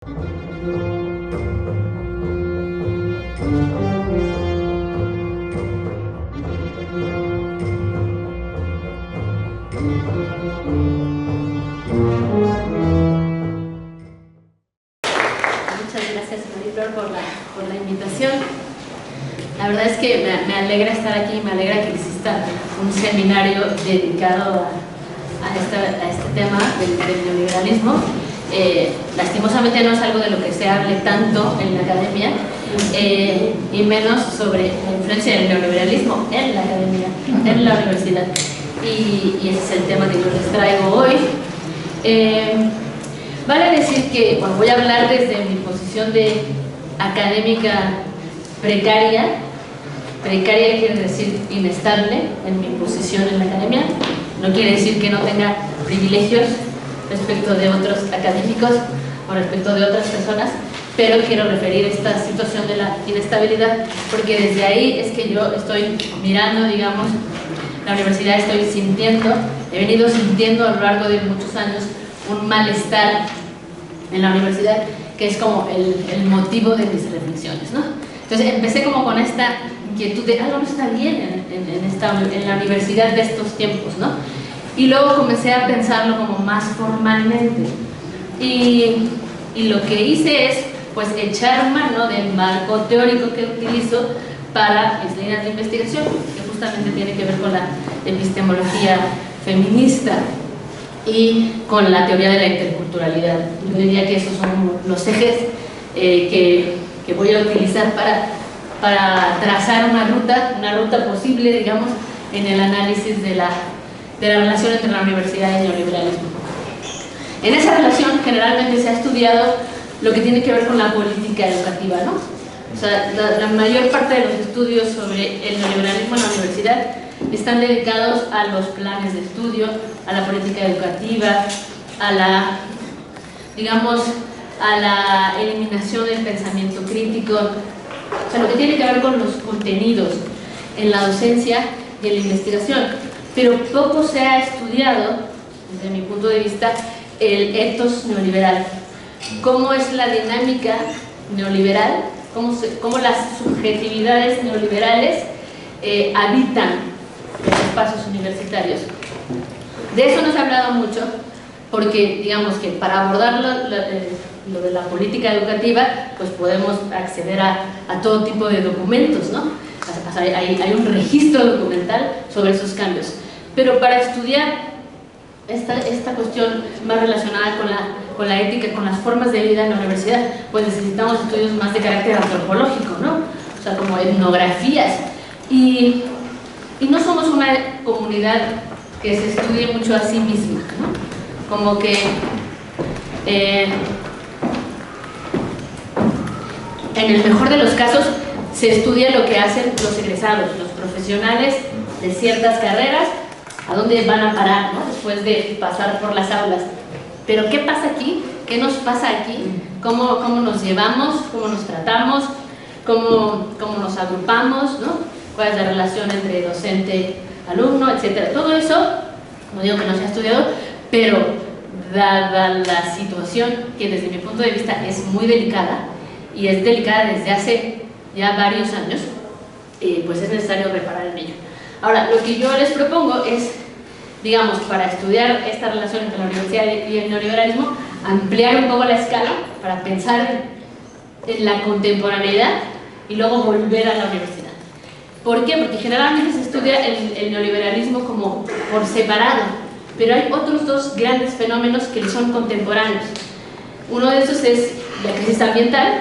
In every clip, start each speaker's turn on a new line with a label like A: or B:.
A: gracias, Mariflor, por la invitación. La verdad es que me alegra estar aquí, me alegra que exista un seminario dedicado a este tema del neoliberalismo. Lastimosamente no es algo de lo que se hable tanto en la academia, y menos sobre la influencia del neoliberalismo en la academia, en la universidad. Y ese es el tema que yo les traigo hoy. Vale decir que, bueno, voy a hablar desde mi posición de académica precaria. Precaria quiere decir inestable en mi posición en la academia. No quiere decir que no tenga privilegios respecto de otros académicos o respecto de otras personas, pero quiero referir esta situación de la inestabilidad porque desde ahí es que yo estoy mirando, digamos, la universidad, estoy sintiendo, he venido sintiendo a lo largo de muchos años un malestar en la universidad que es como el motivo de mis reflexiones, ¿no? Entonces empecé como con esta inquietud de algo no está bien en la universidad de estos tiempos, ¿no? Y luego comencé a pensarlo como más formalmente y lo que hice es pues echar mano del marco teórico que utilizo para mis líneas de investigación, que justamente tiene que ver con la epistemología feminista y con la teoría de la interculturalidad. Yo diría que esos son los ejes que voy a utilizar para trazar una ruta posible, digamos, en el análisis de la relación entre la universidad y el neoliberalismo. En esa relación generalmente se ha estudiado lo que tiene que ver con la política educativa, ¿no? O sea, la mayor parte de los estudios sobre el neoliberalismo en la universidad están dedicados a los planes de estudio, a la política educativa, a la, digamos, a la eliminación del pensamiento crítico, o sea, lo que tiene que ver con los contenidos en la docencia y en la investigación. Pero poco se ha estudiado, desde mi punto de vista, el ethos neoliberal. Cómo es la dinámica neoliberal, cómo las subjetividades neoliberales habitan los espacios universitarios. De eso no se ha hablado mucho, porque digamos que para abordar lo de la política educativa, pues podemos acceder a todo tipo de documentos, ¿no? Hay un registro documental sobre esos cambios. Pero para estudiar esta cuestión más relacionada con la ética, con las formas de vida en la universidad, pues necesitamos estudios más de carácter antropológico, ¿no? O sea, como etnografías. Y no somos una comunidad que se estudie mucho a sí misma, ¿no? Como que en el mejor de los casos se estudia lo que hacen los egresados, los profesionales de ciertas carreras, a dónde van a parar, ¿no? Después de pasar por las aulas. Pero ¿qué pasa aquí? ¿Qué nos pasa aquí? ¿Cómo nos llevamos? ¿Cómo nos tratamos? ¿Cómo nos agrupamos? ¿No? ¿Cuál es la relación entre docente, alumno, etcétera? Todo eso, no digo que no se ha estudiado, pero dada la situación que desde mi punto de vista es muy delicada, y es delicada desde hace ya varios años, pues es necesario reparar en ello. Ahora, lo que yo les propongo es, digamos, para estudiar esta relación entre la universidad y el neoliberalismo, ampliar un poco la escala para pensar en la contemporaneidad y luego volver a la universidad. ¿Por qué? Porque generalmente se estudia el neoliberalismo como por separado, pero hay otros dos grandes fenómenos que son contemporáneos. Uno de esos es la crisis ambiental,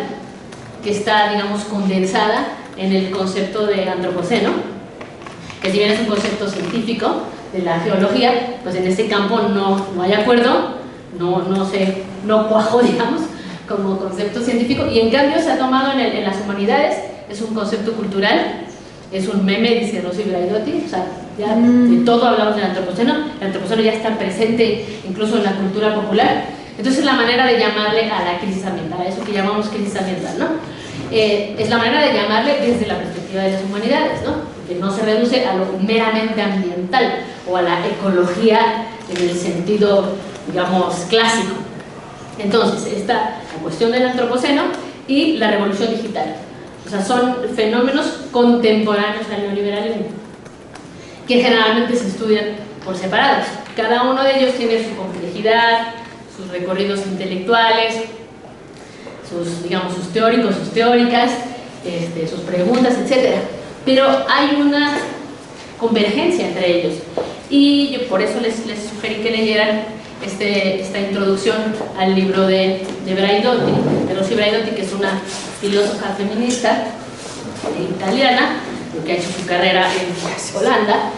A: que está, digamos, condensada en el concepto de antropoceno, que si bien es un concepto científico de la geología, pues en ese campo no hay acuerdo, no cuajó, digamos, como concepto científico, y en cambio se ha tomado en las humanidades, es un concepto cultural, es un meme, dice Rosy Braidotti, o sea, ya de todo hablamos del antropoceno, el antropoceno ya está presente incluso en la cultura popular. Entonces la manera de llamarle a la crisis ambiental, a eso que llamamos crisis ambiental, ¿no? Es la manera de llamarle desde la perspectiva de las humanidades, ¿no? Que no se reduce a lo meramente ambiental o a la ecología en el sentido, digamos, clásico. Entonces, está la cuestión del antropoceno y la revolución digital. O sea, son fenómenos contemporáneos al neoliberalismo, que generalmente se estudian por separados. Cada uno de ellos tiene su complejidad, sus recorridos intelectuales, sus, digamos, sus teóricos, sus teóricas, sus preguntas, etc. Pero hay una convergencia entre ellos. Y yo por eso les sugerí que leyeran esta introducción al libro de Braidotti, de Rosy Braidotti, que es una filósofa feminista italiana, que ha hecho su carrera en Holanda.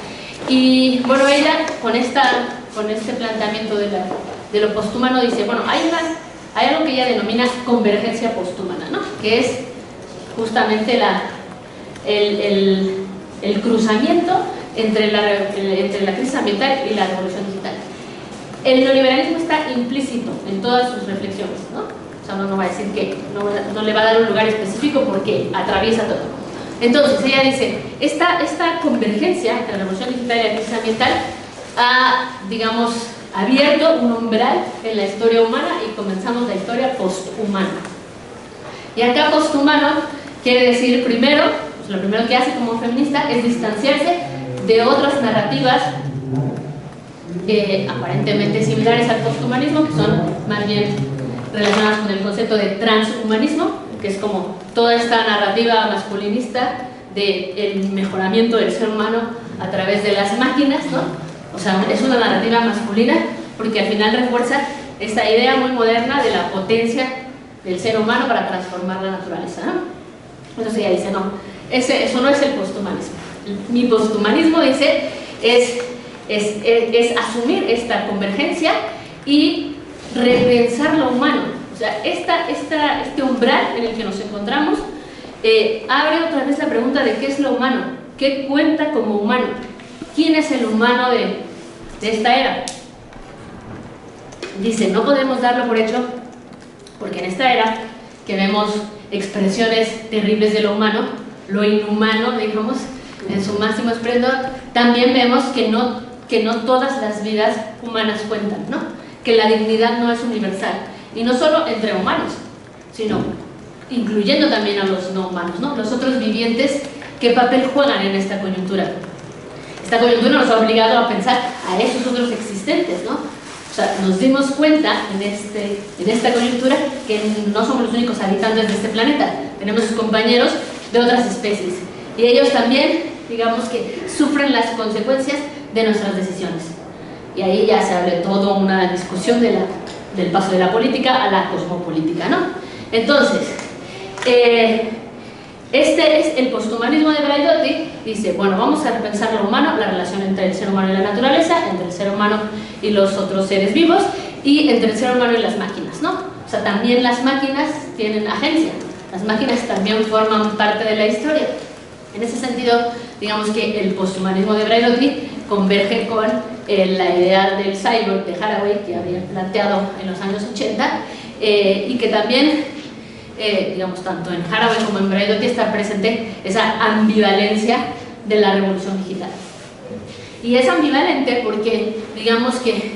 A: Y bueno, ella con este planteamiento de lo posthumano dice, bueno, hay algo que ella denomina convergencia posthumana, ¿no? Que es justamente el cruzamiento entre la crisis ambiental y la revolución digital. El neoliberalismo está implícito en todas sus reflexiones, ¿no? O sea, uno no va a decir que no le va a dar un lugar específico porque atraviesa todo. Entonces, ella dice, esta convergencia entre la revolución digital y la crisis ambiental ha, digamos, abierto un umbral en la historia humana y comenzamos la historia posthumana. Y acá posthumano quiere decir, primero, pues lo primero que hace como feminista es distanciarse de otras narrativas aparentemente similares al posthumanismo, que son más bien relacionadas con el concepto de transhumanismo, que es como toda esta narrativa masculinista del mejoramiento del ser humano a través de las máquinas, ¿no? O sea, es una narrativa masculina porque al final refuerza esta idea muy moderna de la potencia del ser humano para transformar la naturaleza, ¿no? Entonces ella dice, no, eso no es el posthumanismo. Mi posthumanismo, dice, es asumir esta convergencia y repensar lo humano. O sea, este umbral en el que nos encontramos abre otra vez la pregunta de qué es lo humano, qué cuenta como humano, quién es el humano de esta era. Dice, no podemos darlo por hecho porque en esta era que vemos expresiones terribles de lo humano, lo inhumano, digamos, en su máximo esplendor, también vemos que no todas las vidas humanas cuentan, ¿no? Que la dignidad no es universal, y no solo entre humanos, sino incluyendo también a los no humanos, ¿no? Los otros vivientes, ¿qué papel juegan en esta coyuntura? Esta coyuntura nos ha obligado a pensar a esos otros existentes, ¿no? O sea, nos dimos cuenta en esta coyuntura que no somos los únicos habitantes de este planeta, tenemos compañeros de otras especies, y ellos también, digamos que sufren las consecuencias de nuestras decisiones. Y ahí ya se abre toda una discusión del paso de la política a la cosmopolítica, ¿no? Entonces, este es el posthumanismo de Braidotti. Dice, bueno, vamos a repensar lo humano, la relación entre el ser humano y la naturaleza, entre el ser humano y los otros seres vivos, y entre el ser humano y las máquinas, ¿no? O sea, también las máquinas tienen agencia, las máquinas también forman parte de la historia. En ese sentido, digamos que el posthumanismo de Braidotti converge con la idea del cyborg de Haraway, que había planteado en los años 80, y que también, digamos, tanto en Haraway como en Braidotti está presente esa ambivalencia de la revolución digital. Y es ambivalente porque, digamos que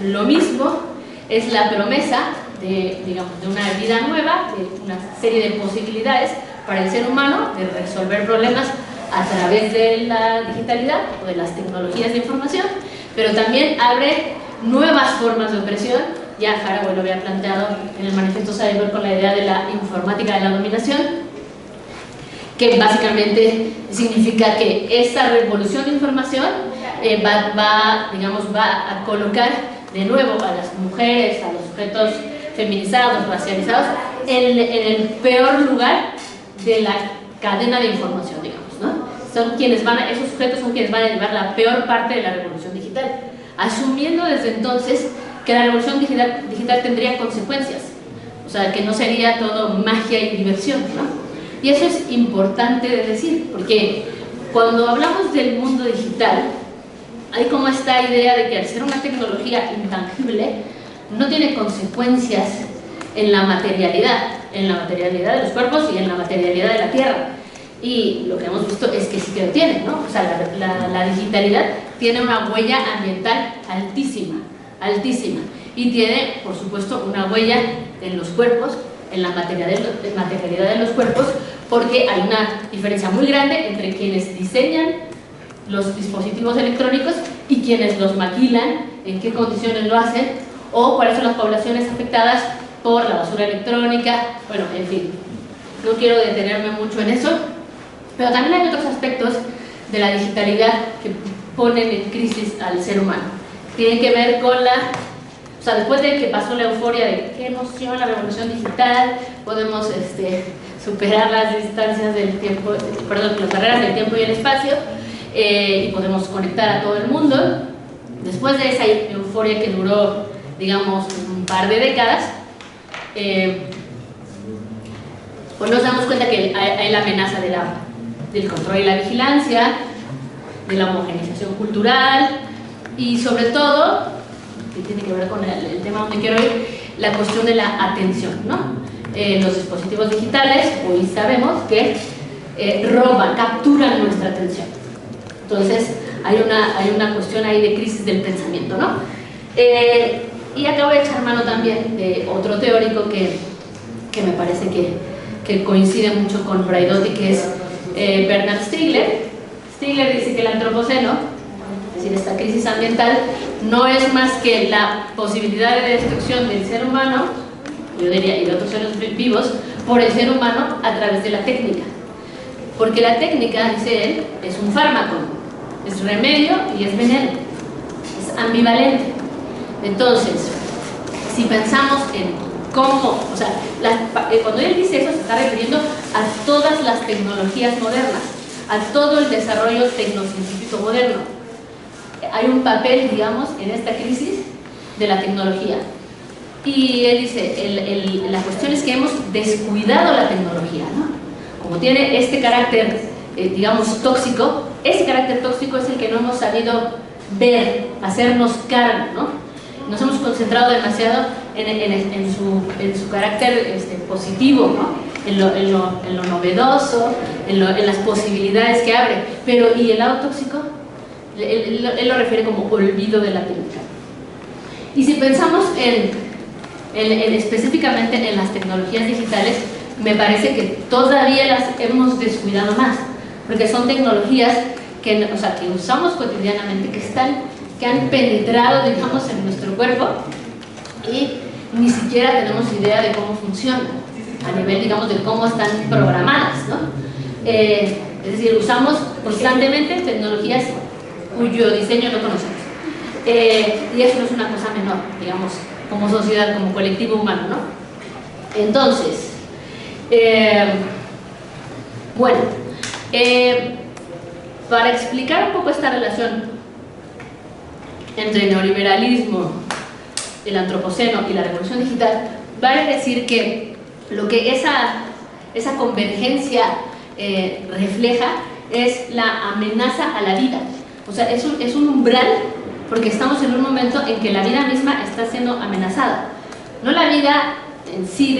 A: lo mismo es la promesa de una vida nueva, de una serie de posibilidades para el ser humano de resolver problemas a través de la digitalidad o de las tecnologías de información, pero también abre nuevas formas de opresión. Ya Haraway lo había planteado en el manifiesto Cyborg con la idea de la informática de la dominación, que básicamente significa que esta revolución de información va a colocar de nuevo a las mujeres, a los sujetos feminizados, racializados, en el peor lugar de la cadena de información, digamos, ¿no? Esos sujetos son quienes van a llevar la peor parte de la revolución digital, asumiendo desde entonces que la revolución digital tendría consecuencias, o sea, que no sería todo magia y diversión, ¿no? Y eso es importante de decir, porque cuando hablamos del mundo digital, hay como esta idea de que al ser una tecnología intangible, no tiene consecuencias en la materialidad de los cuerpos y en la materialidad de la Tierra. Y lo que hemos visto es que sí que lo tiene, ¿no? O sea, la digitalidad tiene una huella ambiental altísima, altísima. y tiene, por supuesto, una huella en los cuerpos, en la materialidad de los cuerpos, porque hay una diferencia muy grande entre quienes diseñan los dispositivos electrónicos y quienes los maquilan, en qué condiciones lo hacen, o cuáles son las poblaciones afectadas por la basura electrónica. Bueno, en fin, no quiero detenerme mucho en eso, pero también hay otros aspectos de la digitalidad que ponen en crisis al ser humano. Tienen que ver con o sea, después de que pasó la euforia de qué emoción la revolución digital, podemos superar las distancias del tiempo, perdón, las barreras del tiempo y el espacio, y podemos conectar a todo el mundo. Después de esa euforia que duró, digamos, un par de décadas, pues nos damos cuenta que hay la amenaza del control y la vigilancia, de la homogeneización cultural y sobre todo, que tiene que ver con el tema donde quiero ir, la cuestión de la atención, ¿no? Los dispositivos digitales, hoy sabemos que capturan nuestra atención. Entonces, hay una cuestión ahí de crisis del pensamiento, ¿no? Y acabo de echar mano también de otro teórico que me parece que coincide mucho con Braidotti, que es Bernard Stiegler. Stiegler dice que el antropoceno, es decir, esta crisis ambiental, no es más que la posibilidad de destrucción del ser humano, yo diría, y de otros seres vivos, por el ser humano a través de la técnica. Porque la técnica, dice él, es un fármaco, es remedio y es veneno, es ambivalente. Entonces, si pensamos en cómo, o sea, cuando él dice eso se está refiriendo a todas las tecnologías modernas, a todo el desarrollo tecnocientífico moderno. Hay un papel, digamos, en esta crisis de la tecnología. Y él dice, la cuestión es que hemos descuidado la tecnología, ¿no? Como tiene este carácter, digamos, tóxico, ese carácter tóxico es el que no hemos sabido ver, hacernos cargo, ¿no? Nos hemos concentrado demasiado en su carácter positivo, ¿no? En lo novedoso, en las posibilidades que abre. Pero, ¿y el lado tóxico? Él lo refiere como olvido de la técnica. Y si pensamos específicamente en las tecnologías digitales, me parece que todavía las hemos descuidado más, porque son tecnologías que usamos cotidianamente, que han penetrado, digamos, en nuestro cuerpo y ni siquiera tenemos idea de cómo funcionan, a nivel, digamos, de cómo están programadas, ¿no? Es decir, usamos constantemente tecnologías cuyo diseño no conocemos. Y eso no es una cosa menor, digamos, como sociedad, como colectivo humano, ¿no? Entonces, bueno, para explicar un poco esta relación entre el neoliberalismo, el antropoceno y la revolución digital, vale decir que lo que esa convergencia refleja es la amenaza a la vida. O sea, es un umbral, porque estamos en un momento en que la vida misma está siendo amenazada. No la vida en sí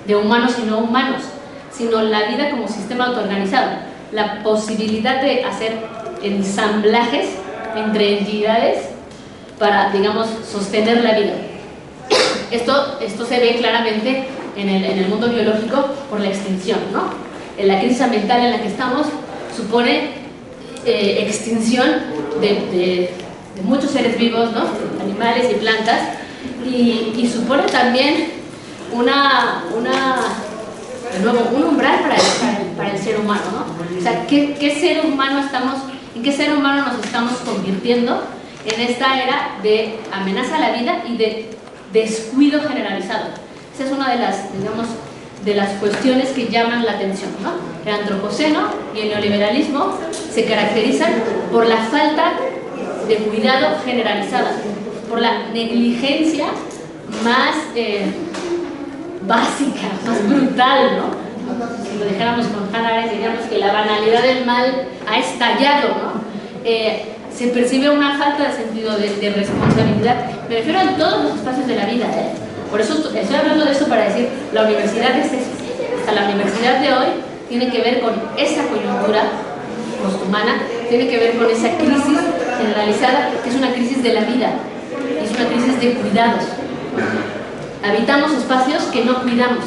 A: de humanos y no humanos, sino la vida como sistema autoorganizado. La posibilidad de hacer ensamblajes entre entidades para, digamos, sostener la vida. Esto se ve claramente en el mundo biológico por la extinción, ¿no? La crisis ambiental en la que estamos supone extinción de muchos seres vivos, ¿no? Animales y plantas, y supone también de nuevo, un umbral para el ser humano, ¿no? O sea, ¿en qué ser humano nos estamos convirtiendo en esta era de amenaza a la vida y de descuido generalizado? Esa es una de las cuestiones que llaman la atención, ¿no? El antropoceno y el neoliberalismo se caracterizan por la falta de cuidado generalizada, por la negligencia más básica, más brutal, ¿no? Si lo dejáramos con Hannah Arendt, diríamos que la banalidad del mal ha estallado, ¿no? Se percibe una falta de sentido de responsabilidad. Me refiero a todos los espacios de la vida, ¿eh? Por eso estoy hablando de eso para decir, la universidad hasta la universidad de hoy tiene que ver con esa coyuntura posthumana, tiene que ver con esa crisis generalizada, que es una crisis de la vida, es una crisis de cuidados. Habitamos espacios que no cuidamos,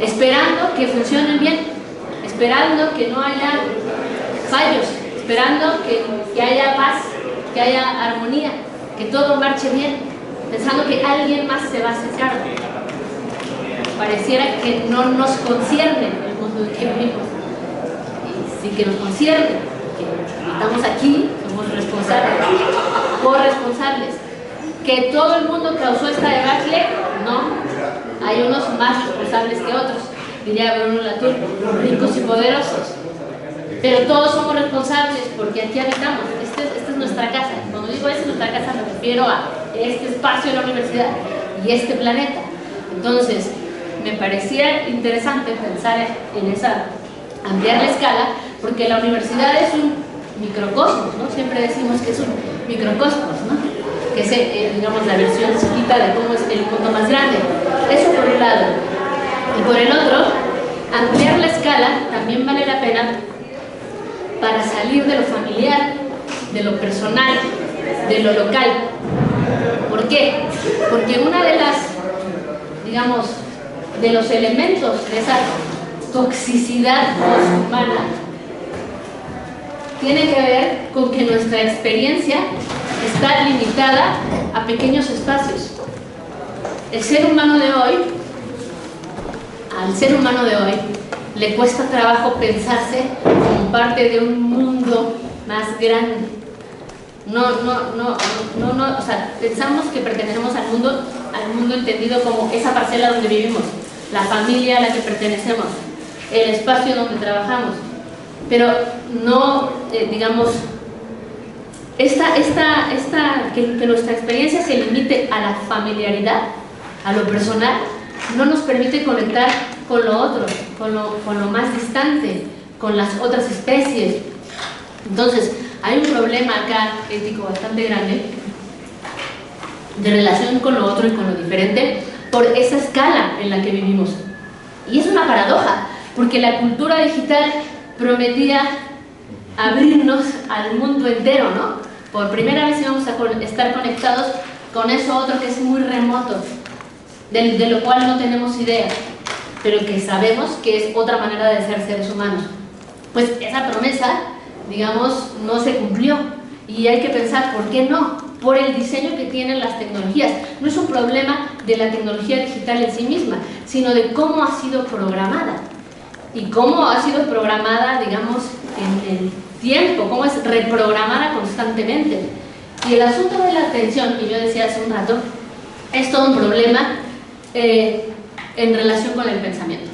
A: esperando que funcionen bien, esperando que no haya fallos, esperando que haya paz, que haya armonía, que todo marche bien, pensando que alguien más se va a hacer cargo. Pareciera que no nos concierne el mundo en que vivimos. Y sí que nos concierne, que estamos aquí, somos responsables, corresponsables. Que todo el mundo causó esta debacle, no, hay unos más responsables que otros, diría Bruno Latour, ricos y poderosos, pero todos somos responsables porque aquí habitamos. Esta es nuestra casa. Cuando digo esta es nuestra casa me refiero a este espacio de la universidad y este planeta. Entonces me parecía interesante pensar en esa, ampliar la escala, porque la universidad es un microcosmos, ¿no? Siempre decimos que es un microcosmos, ¿no? Que es, digamos, la versión chiquita de cómo es el mundo más grande. Eso por un lado. Y por el otro, ampliar la escala también vale la pena para salir de lo familiar, de lo personal, de lo local. ¿Por qué? Porque una de las, digamos, de los elementos de esa toxicidad poshumana tiene que ver con que nuestra experiencia está limitada a pequeños espacios. El ser humano de hoy, al ser humano de hoy, le cuesta trabajo pensarse como parte de un mundo más grande. O sea, pensamos que pertenecemos al mundo entendido como esa parcela donde vivimos, la familia a la que pertenecemos, el espacio donde trabajamos, pero no, digamos, que nuestra experiencia se limite a la familiaridad, a lo personal, no nos permite conectar con lo otro, con lo más distante, con las otras especies. Entonces, hay un problema acá ético bastante grande de relación con lo otro y con lo diferente por esa escala en la que vivimos. Y es una paradoja, porque la cultura digital prometía abrirnos al mundo entero, ¿no? Por primera vez íbamos a estar conectados con eso otro que es muy remoto, de lo cual no tenemos idea, pero que sabemos que es otra manera de ser seres humanos. Pues esa promesa, digamos, no se cumplió, y hay que pensar por qué no, por el diseño que tienen las tecnologías. No es un problema de la tecnología digital en sí misma, sino de cómo ha sido programada, y cómo ha sido programada, digamos, en el tiempo, cómo es reprogramada constantemente. Y el asunto de la atención, que yo decía hace un rato, es todo un problema en relación con el pensamiento.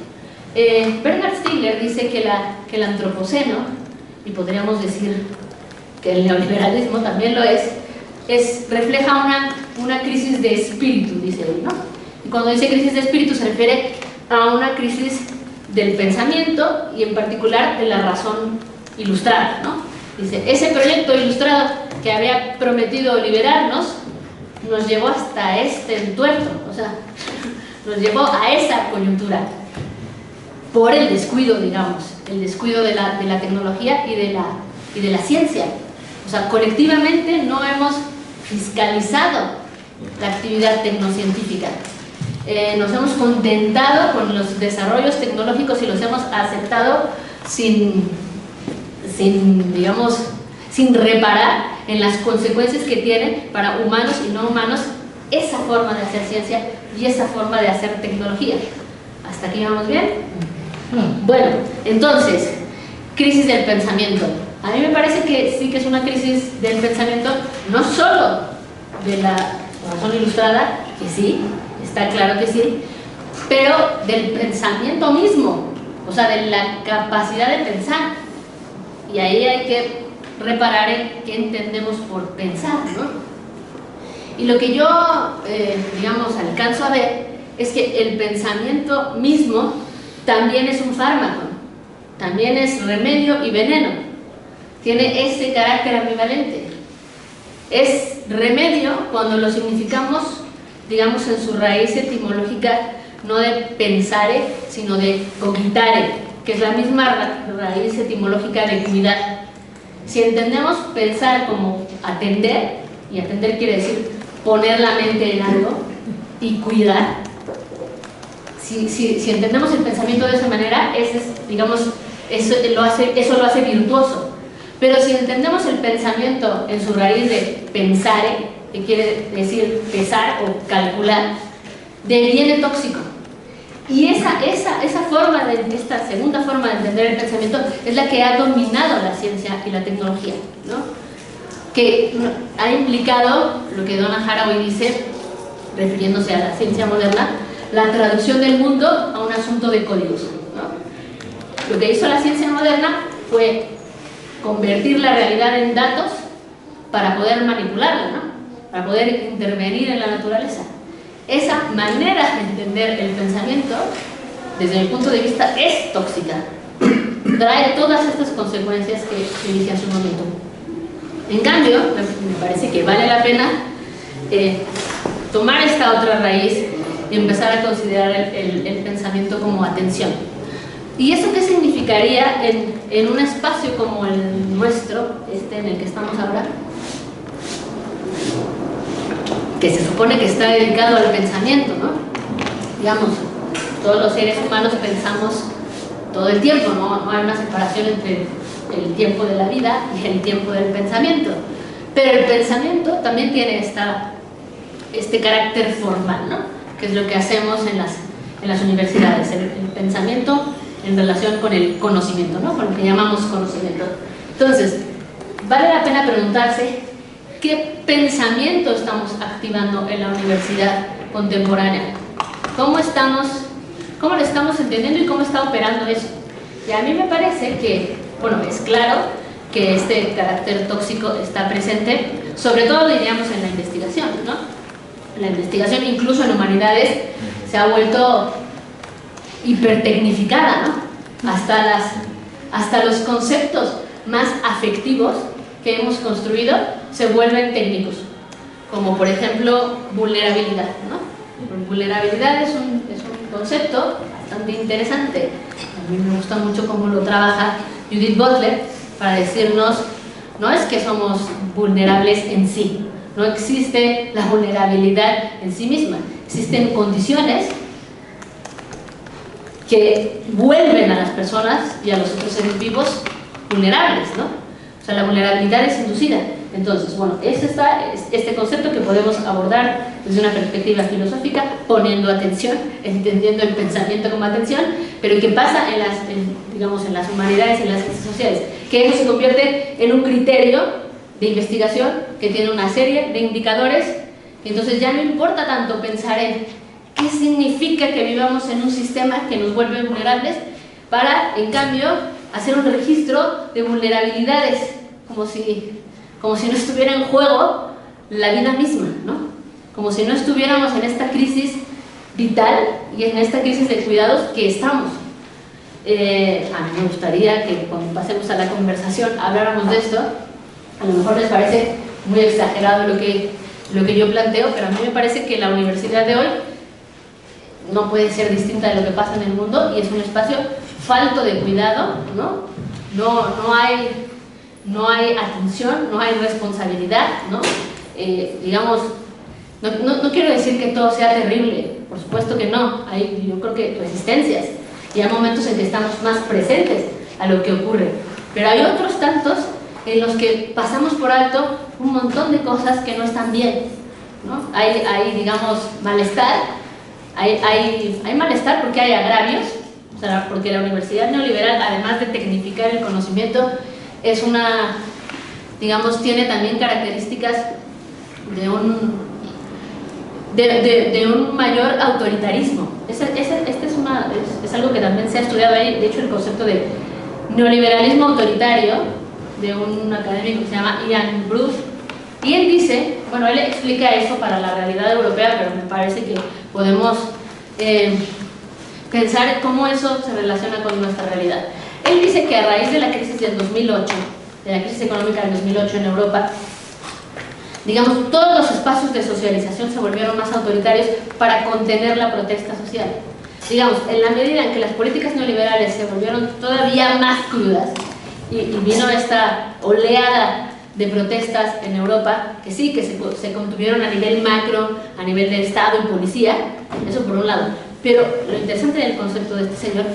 A: Bernard Stiegler dice que el antropoceno, y podríamos decir que el neoliberalismo también lo refleja una crisis de espíritu, dice él, ¿no? Y cuando dice crisis de espíritu se refiere a una crisis del pensamiento y en particular de la razón ilustrada, ¿no? Dice, ese proyecto ilustrado que había prometido liberarnos nos llevó hasta este entuerto, o sea, nos llevó a esa coyuntura por el descuido, digamos, el descuido de la tecnología y de la ciencia. O sea, colectivamente no hemos fiscalizado la actividad tecnocientífica. Nos hemos contentado con los desarrollos tecnológicos y los hemos aceptado sin reparar en las consecuencias que tienen para humanos y no humanos esa forma de hacer ciencia y esa forma de hacer tecnología. ¿Hasta aquí vamos bien? Bueno, entonces, crisis del pensamiento. A mí me parece que sí que es una crisis del pensamiento, no solo de la razón ilustrada, que sí, está claro que sí, pero del pensamiento mismo, o sea, de la capacidad de pensar. Y ahí hay que reparar en qué entendemos por pensar, ¿no? Y lo que yo, digamos, alcanzo a ver es que el pensamiento mismo también es un fármaco, también es remedio y veneno. Tiene ese carácter ambivalente. Es remedio cuando lo significamos, digamos, en su raíz etimológica, no de pensare, sino de cogitare, que es la misma raíz etimológica de cuidar. Si entendemos pensar como atender, y atender quiere decir poner la mente en algo y cuidar. Si entendemos el pensamiento de esa manera, digamos, eso lo hace virtuoso. Pero si entendemos el pensamiento en su raíz de pensare, que quiere decir pesar o calcular, deviene tóxico. Y esta segunda forma de entender el pensamiento es la que ha dominado la ciencia y la tecnología, ¿no? Que ha implicado lo que Donna Haraway dice, refiriéndose a la ciencia moderna, la traducción del mundo a un asunto de códigos, ¿no? Lo que hizo la ciencia moderna fue convertir la realidad en datos para poder manipularla, ¿no? Para poder intervenir en la naturaleza. Esa manera de entender el pensamiento, desde mi punto de vista, es tóxica. Trae todas estas consecuencias que dije hace un momento. En cambio, me parece que vale la pena tomar esta otra raíz y empezar a considerar el pensamiento como atención. ¿Y eso qué significaría en un espacio como el nuestro, en el que estamos ahora? Que se supone que está dedicado al pensamiento, ¿no? Digamos, todos los seres humanos pensamos todo el tiempo, ¿no? No hay una separación entre el tiempo de la vida y el tiempo del pensamiento. Pero el pensamiento también tiene este carácter formal, ¿no? Que es lo que hacemos en las universidades, el pensamiento en relación con el conocimiento, ¿no? Con lo que llamamos conocimiento. Entonces, vale la pena preguntarse qué pensamiento estamos activando en la universidad contemporánea. ¿Cómo lo estamos entendiendo y cómo está operando eso? Y a mí me parece que, bueno, es claro que este carácter tóxico está presente, sobre todo diríamos en la investigación, ¿no? La investigación, incluso en humanidades, se ha vuelto hipertecnificada, ¿no? Hasta los conceptos más afectivos que hemos construido se vuelven técnicos, como por ejemplo vulnerabilidad, ¿no? Vulnerabilidad es un concepto bastante interesante. A mí me gusta mucho cómo lo trabaja Judith Butler para decirnos, no es que somos vulnerables en sí, no existe la vulnerabilidad en sí misma, existen condiciones que vuelven a las personas y a los otros seres vivos vulnerables, ¿no? O sea, la vulnerabilidad es inducida. Entonces, bueno, este concepto que podemos abordar desde una perspectiva filosófica, poniendo atención, entendiendo el pensamiento como atención, pero ¿qué pasa digamos, en las humanidades y en las ciencias sociales? Que eso se convierte en un criterio de investigación que tiene una serie de indicadores, y entonces ya no importa tanto pensar en qué significa que vivamos en un sistema que nos vuelve vulnerables, para, en cambio, hacer un registro de vulnerabilidades, como si no estuviera en juego la vida misma, ¿no? Como si no estuviéramos en esta crisis vital y en esta crisis de cuidados que estamos. A mí me gustaría que cuando pasemos a la conversación habláramos de esto. A lo mejor les parece muy exagerado lo que yo planteo, pero a mí me parece que la universidad de hoy no puede ser distinta de lo que pasa en el mundo, y es un espacio falto de cuidado, ¿no? No hay atención, no hay responsabilidad, ¿no? Digamos, no quiero decir que todo sea terrible, por supuesto que no, hay, yo creo que resistencias, y hay momentos en que estamos más presentes a lo que ocurre, pero hay otros tantos en los que pasamos por alto un montón de cosas que no están bien, ¿no? Hay digamos, malestar, hay malestar porque hay agravios, o sea, porque la universidad neoliberal, además de tecnificar el conocimiento, tiene también características de un mayor autoritarismo. Es algo que también se ha estudiado ahí. De hecho, el concepto de neoliberalismo autoritario, de un académico que se llama Ian Bruce, y él dice, bueno, él explica eso para la realidad europea, pero me parece que podemos pensar cómo eso se relaciona con nuestra realidad. Él dice que a raíz de la crisis del 2008, de la crisis económica del 2008 en Europa, digamos, todos los espacios de socialización se volvieron más autoritarios para contener la protesta social. Digamos, en la medida en que las políticas neoliberales se volvieron todavía más crudas y vino esta oleada de protestas en Europa, que sí, que se contuvieron a nivel macro, a nivel de Estado y policía, eso por un lado. Pero lo interesante del concepto de este señor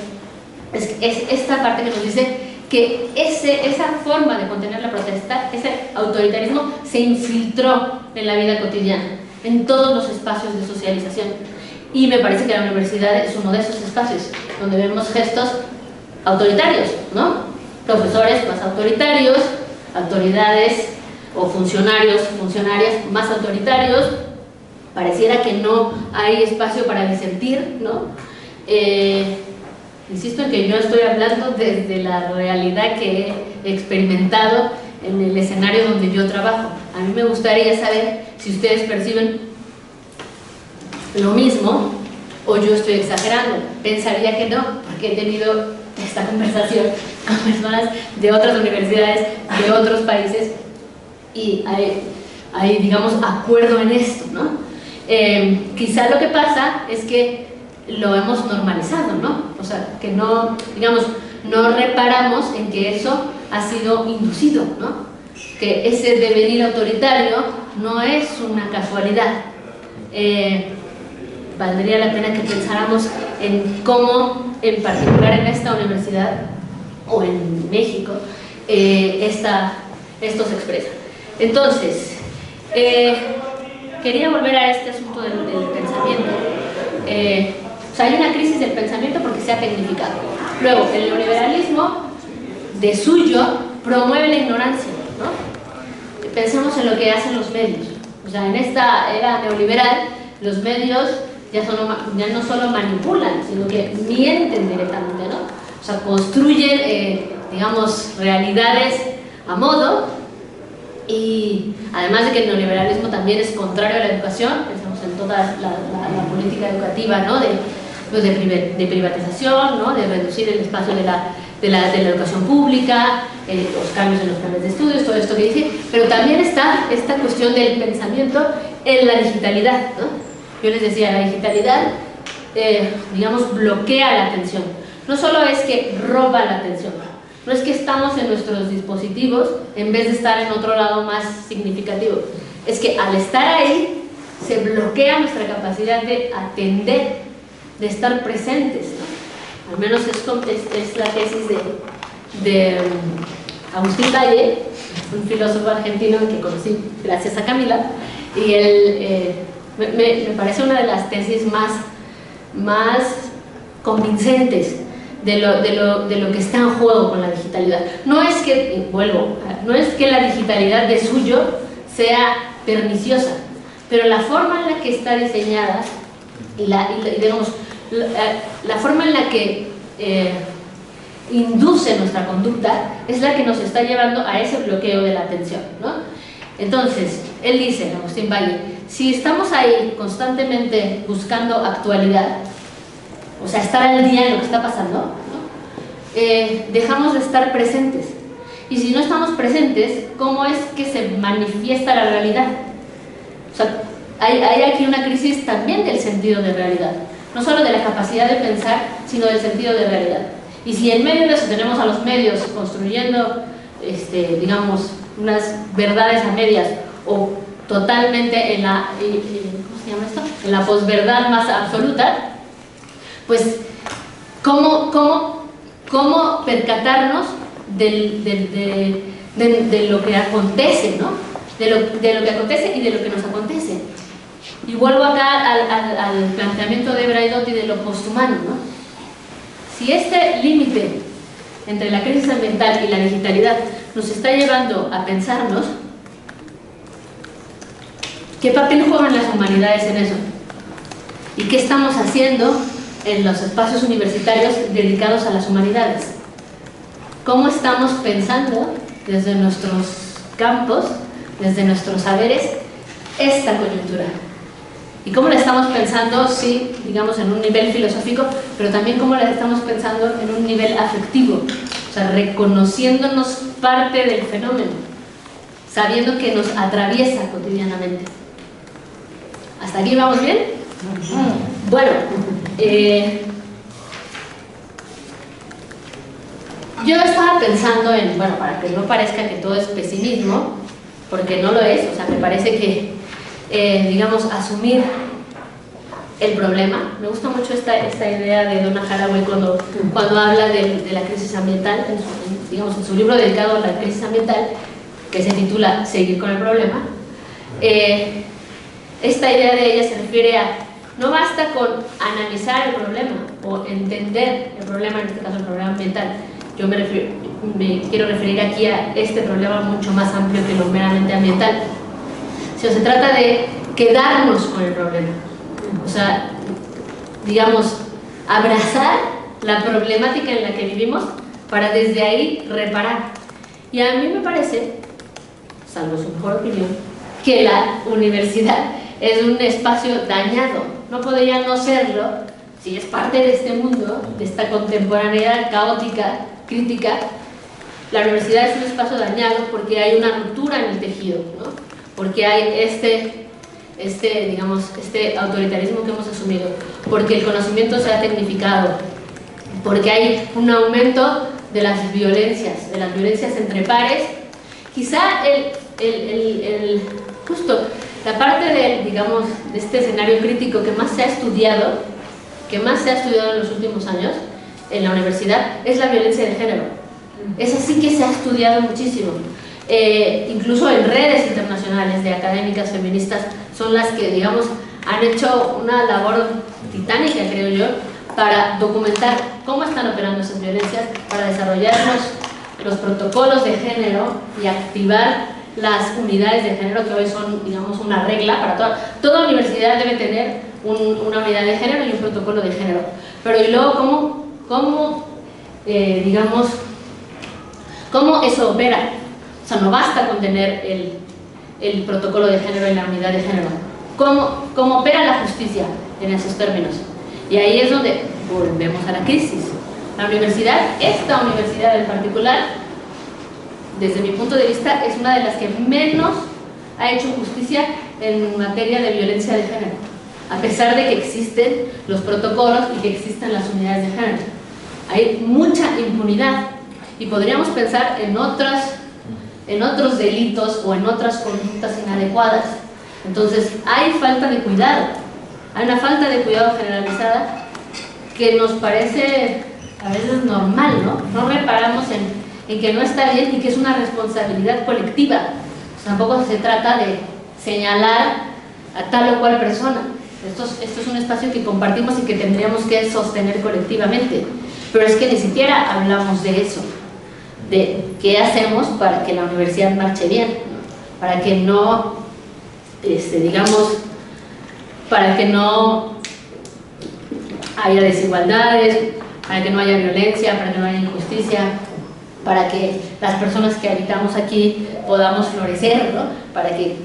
A: es esta parte que nos dice que esa forma de contener la protesta, ese autoritarismo, se infiltró en la vida cotidiana, en todos los espacios de socialización. Y me parece que la universidad es uno de esos espacios donde vemos gestos autoritarios, ¿no? Profesores más autoritarios, autoridades o funcionarios, funcionarias más autoritarios. Pareciera que no hay espacio para disentir, ¿no? Insisto en que yo estoy hablando desde la realidad que he experimentado en el escenario donde yo trabajo. A mí me gustaría saber si ustedes perciben lo mismo o yo estoy exagerando. Pensaría que no, porque he tenido esta conversación con personas de otras universidades, de otros países, y hay digamos, acuerdo en esto, ¿no? Quizá lo que pasa es que lo hemos normalizado, ¿no? O sea, que no, digamos, no reparamos en que eso ha sido inducido, ¿no? Que ese devenir autoritario no es una casualidad. Valdría la pena que pensáramos en cómo, en particular en esta universidad o en México, esto se expresa. Entonces, quería volver a este asunto del pensamiento. O sea, hay una crisis del pensamiento porque se ha tecnificado. Luego, el neoliberalismo, de suyo, promueve la ignorancia, ¿no? Pensemos en lo que hacen los medios. O sea, en esta era neoliberal, los medios ya no solo manipulan, sino que mienten directamente, ¿no? O sea, construyen, digamos, realidades a modo, y además de que el neoliberalismo también es contrario a la educación. Pensamos en toda la política educativa, ¿no? de privatización, ¿no? De reducir el espacio de la educación pública, los cambios en los planes de estudios, todo esto que dice, pero también está esta cuestión del pensamiento en la digitalidad, ¿no? Yo les decía, la digitalidad, digamos, bloquea la atención. No solo es que roba la atención, no es que estamos en nuestros dispositivos en vez de estar en otro lado más significativo, es que al estar ahí se bloquea nuestra capacidad de atender, de estar presentes, ¿no? Al menos es la tesis de Agustín Valle, un filósofo argentino que conocí gracias a Camila, y él me parece una de las tesis más convincentes de lo que está en juego con la digitalidad. No es que, no es que la digitalidad de suyo sea perniciosa, pero la forma en la que está diseñada y digamos, la forma en la que induce nuestra conducta es la que nos está llevando a ese bloqueo de la atención, ¿no? Entonces, él dice, Agustín Valle, si estamos ahí constantemente buscando actualidad, o sea, estar al día en lo que está pasando, ¿no? Dejamos de estar presentes. Y si no estamos presentes, ¿cómo es que se manifiesta la realidad? O sea, hay aquí una crisis también del sentido de realidad. No solo de la capacidad de pensar, sino del sentido de realidad. Y si en medio de eso tenemos a los medios construyendo, digamos, unas verdades a medias o totalmente en la, ¿cómo se llama esto? En la posverdad más absoluta, pues, ¿cómo percatarnos de lo que acontece, ¿no? De lo que acontece y de lo que nos acontece? Y vuelvo acá al planteamiento de Braidot y de lo posthumano, ¿no? Si este límite entre la crisis ambiental y la digitalidad nos está llevando a pensarnos, ¿qué papel juegan las humanidades en eso? ¿Y qué estamos haciendo en los espacios universitarios dedicados a las humanidades? ¿Cómo estamos pensando desde nuestros campos, desde nuestros saberes, esta coyuntura? ¿Y cómo la estamos pensando, sí, digamos, en un nivel filosófico, pero también cómo la estamos pensando en un nivel afectivo? O sea, reconociéndonos parte del fenómeno, sabiendo que nos atraviesa cotidianamente. ¿Hasta aquí vamos bien? Bueno, yo estaba pensando en, bueno, para que no parezca que todo es pesimismo, porque no lo es, o sea, me parece que, digamos, asumir el problema. Me gusta mucho esta idea de Donna Haraway cuando habla de la crisis ambiental, en su libro dedicado a la crisis ambiental, que se titula Seguir con el problema. Esta idea de ella se refiere a, no basta con analizar el problema o entender el problema, en este caso el problema ambiental. Yo me quiero referir aquí a este problema mucho más amplio que lo meramente ambiental. Si se trata de quedarnos con el problema, o sea, digamos, abrazar la problemática en la que vivimos para desde ahí reparar. Y a mí me parece, salvo su mejor opinión, que la universidad es un espacio dañado. No podría no serlo si es parte de este mundo, de esta contemporaneidad caótica, crítica. La universidad es un espacio dañado porque hay una ruptura en el tejido, ¿no? Porque hay este autoritarismo que hemos asumido, porque el conocimiento se ha tecnificado, porque hay un aumento de las violencias entre pares. Quizá justo la parte de este escenario crítico que más se ha estudiado en los últimos años en la universidad es la violencia de género. Esa sí que se ha estudiado muchísimo. Incluso en redes internacionales de académicas feministas son las que, digamos, han hecho una labor titánica, creo yo, para documentar cómo están operando esas violencias, para desarrollar los protocolos de género y activar las unidades de género que hoy son, digamos, una regla para toda universidad debe tener una unidad de género y un protocolo de género. Pero y luego, ¿cómo eso opera? O sea, no basta con tener el protocolo de género y la unidad de género. ¿Cómo opera la justicia en esos términos? Y ahí es donde volvemos a la crisis. La universidad, esta universidad en particular, desde mi punto de vista, es una de las que menos ha hecho justicia en materia de violencia de género, a pesar de que existen los protocolos y que existen las unidades de género. Hay mucha impunidad y podríamos pensar en otros delitos o en otras conductas inadecuadas. Entonces, hay falta de cuidado, hay una falta de cuidado generalizada que nos parece a veces normal, ¿no? No reparamos en que no está bien y que es una responsabilidad colectiva. Pues tampoco se trata de señalar a tal o cual persona. Esto es un espacio que compartimos y que tendríamos que sostener colectivamente. Pero es que ni siquiera hablamos de eso, de qué hacemos para que la universidad marche bien, para que no, para que no haya desigualdades, para que no haya violencia, para que no haya injusticia, para que las personas que habitamos aquí podamos florecer, ¿no? Para que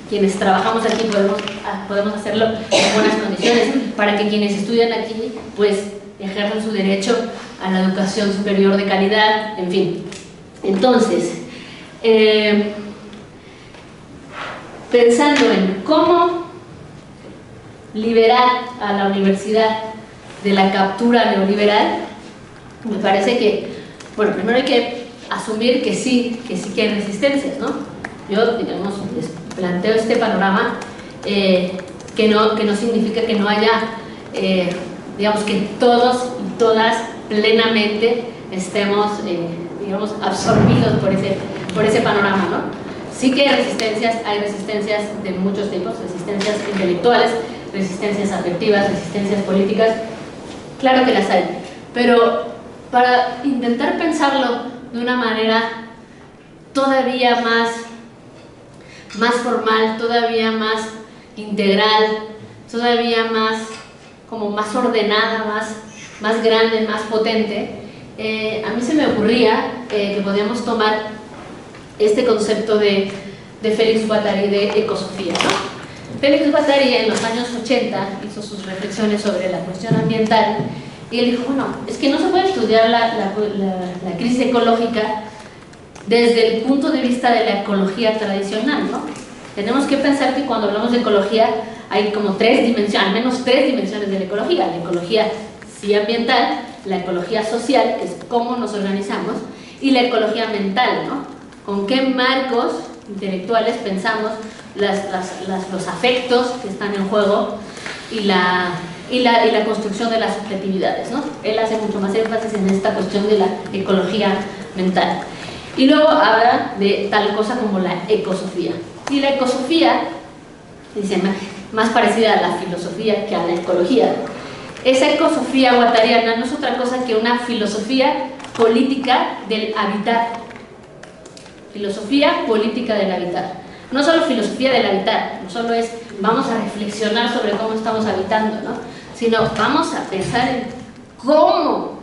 A: quienes trabajamos aquí podemos hacerlo en buenas condiciones, para que quienes estudian aquí pues ejerzan su derecho a la educación superior de calidad, en fin. Entonces, pensando en cómo liberar a la universidad de la captura neoliberal, me parece que, bueno, primero hay que asumir que sí que hay resistencias, ¿no? Yo, digamos, les planteo este panorama que no significa que no haya, digamos, que todos y todas plenamente estemos, digamos, absorbidos por ese panorama, ¿no? Sí que hay resistencias de muchos tipos, resistencias intelectuales, resistencias afectivas, resistencias políticas, claro que las hay, pero para intentar pensarlo de una manera todavía más formal, todavía más integral, todavía más ordenada, más grande, más potente, a mí se me ocurría que podíamos tomar este concepto de Félix Guattari de ecosofía, ¿no? Félix Guattari en los años 80 hizo sus reflexiones sobre la cuestión ambiental y él dijo, bueno, es que no se puede estudiar la crisis ecológica desde el punto de vista de la ecología tradicional, ¿no? Tenemos que pensar que cuando hablamos de ecología hay como al menos tres dimensiones de la ecología sí ambiental, la ecología social, que es cómo nos organizamos, y la ecología mental, ¿no? Con qué marcos intelectuales pensamos los afectos que están en juego y la construcción de las subjetividades, ¿no? Él hace mucho más énfasis en esta cuestión de la ecología mental. Y luego habla de tal cosa como la ecosofía. Y la ecosofía, dice, más parecida a la filosofía que a la ecología. Esa ecosofía guattariana no es otra cosa que una filosofía política del habitar. Filosofía política del habitar. No solo filosofía del habitar, no solo es vamos a reflexionar sobre cómo estamos habitando, ¿no? Sino vamos a pensar en cómo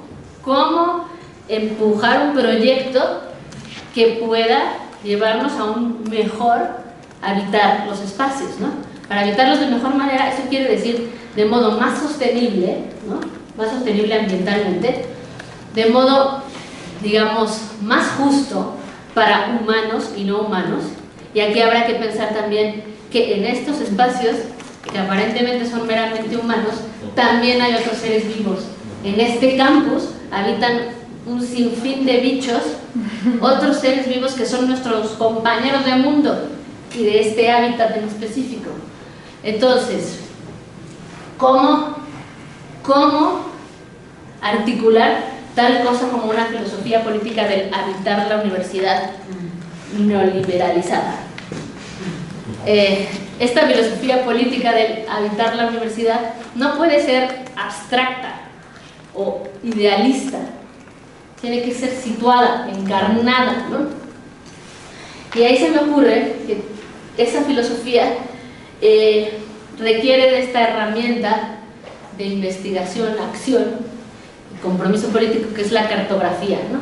A: empujar un proyecto que pueda llevarnos a un mejor habitar los espacios, ¿no? Para habitarlos de mejor manera, eso quiere decir de modo más sostenible, ¿no? Más sostenible ambientalmente, de modo, digamos, más justo para humanos y no humanos. Y aquí habrá que pensar también que en estos espacios, que aparentemente son meramente humanos, también hay otros seres vivos. En este campus habitan un sinfín de bichos, otros seres vivos que son nuestros compañeros de mundo y de este hábitat en específico. Entonces, ¿cómo articular tal cosa como una filosofía política del habitar la universidad neoliberalizada? Esta filosofía política del habitar la universidad no puede ser abstracta o idealista, tiene que ser situada, encarnada, ¿no? Y ahí se me ocurre que esa filosofía requiere de esta herramienta de investigación, acción y compromiso político que es la cartografía, ¿no?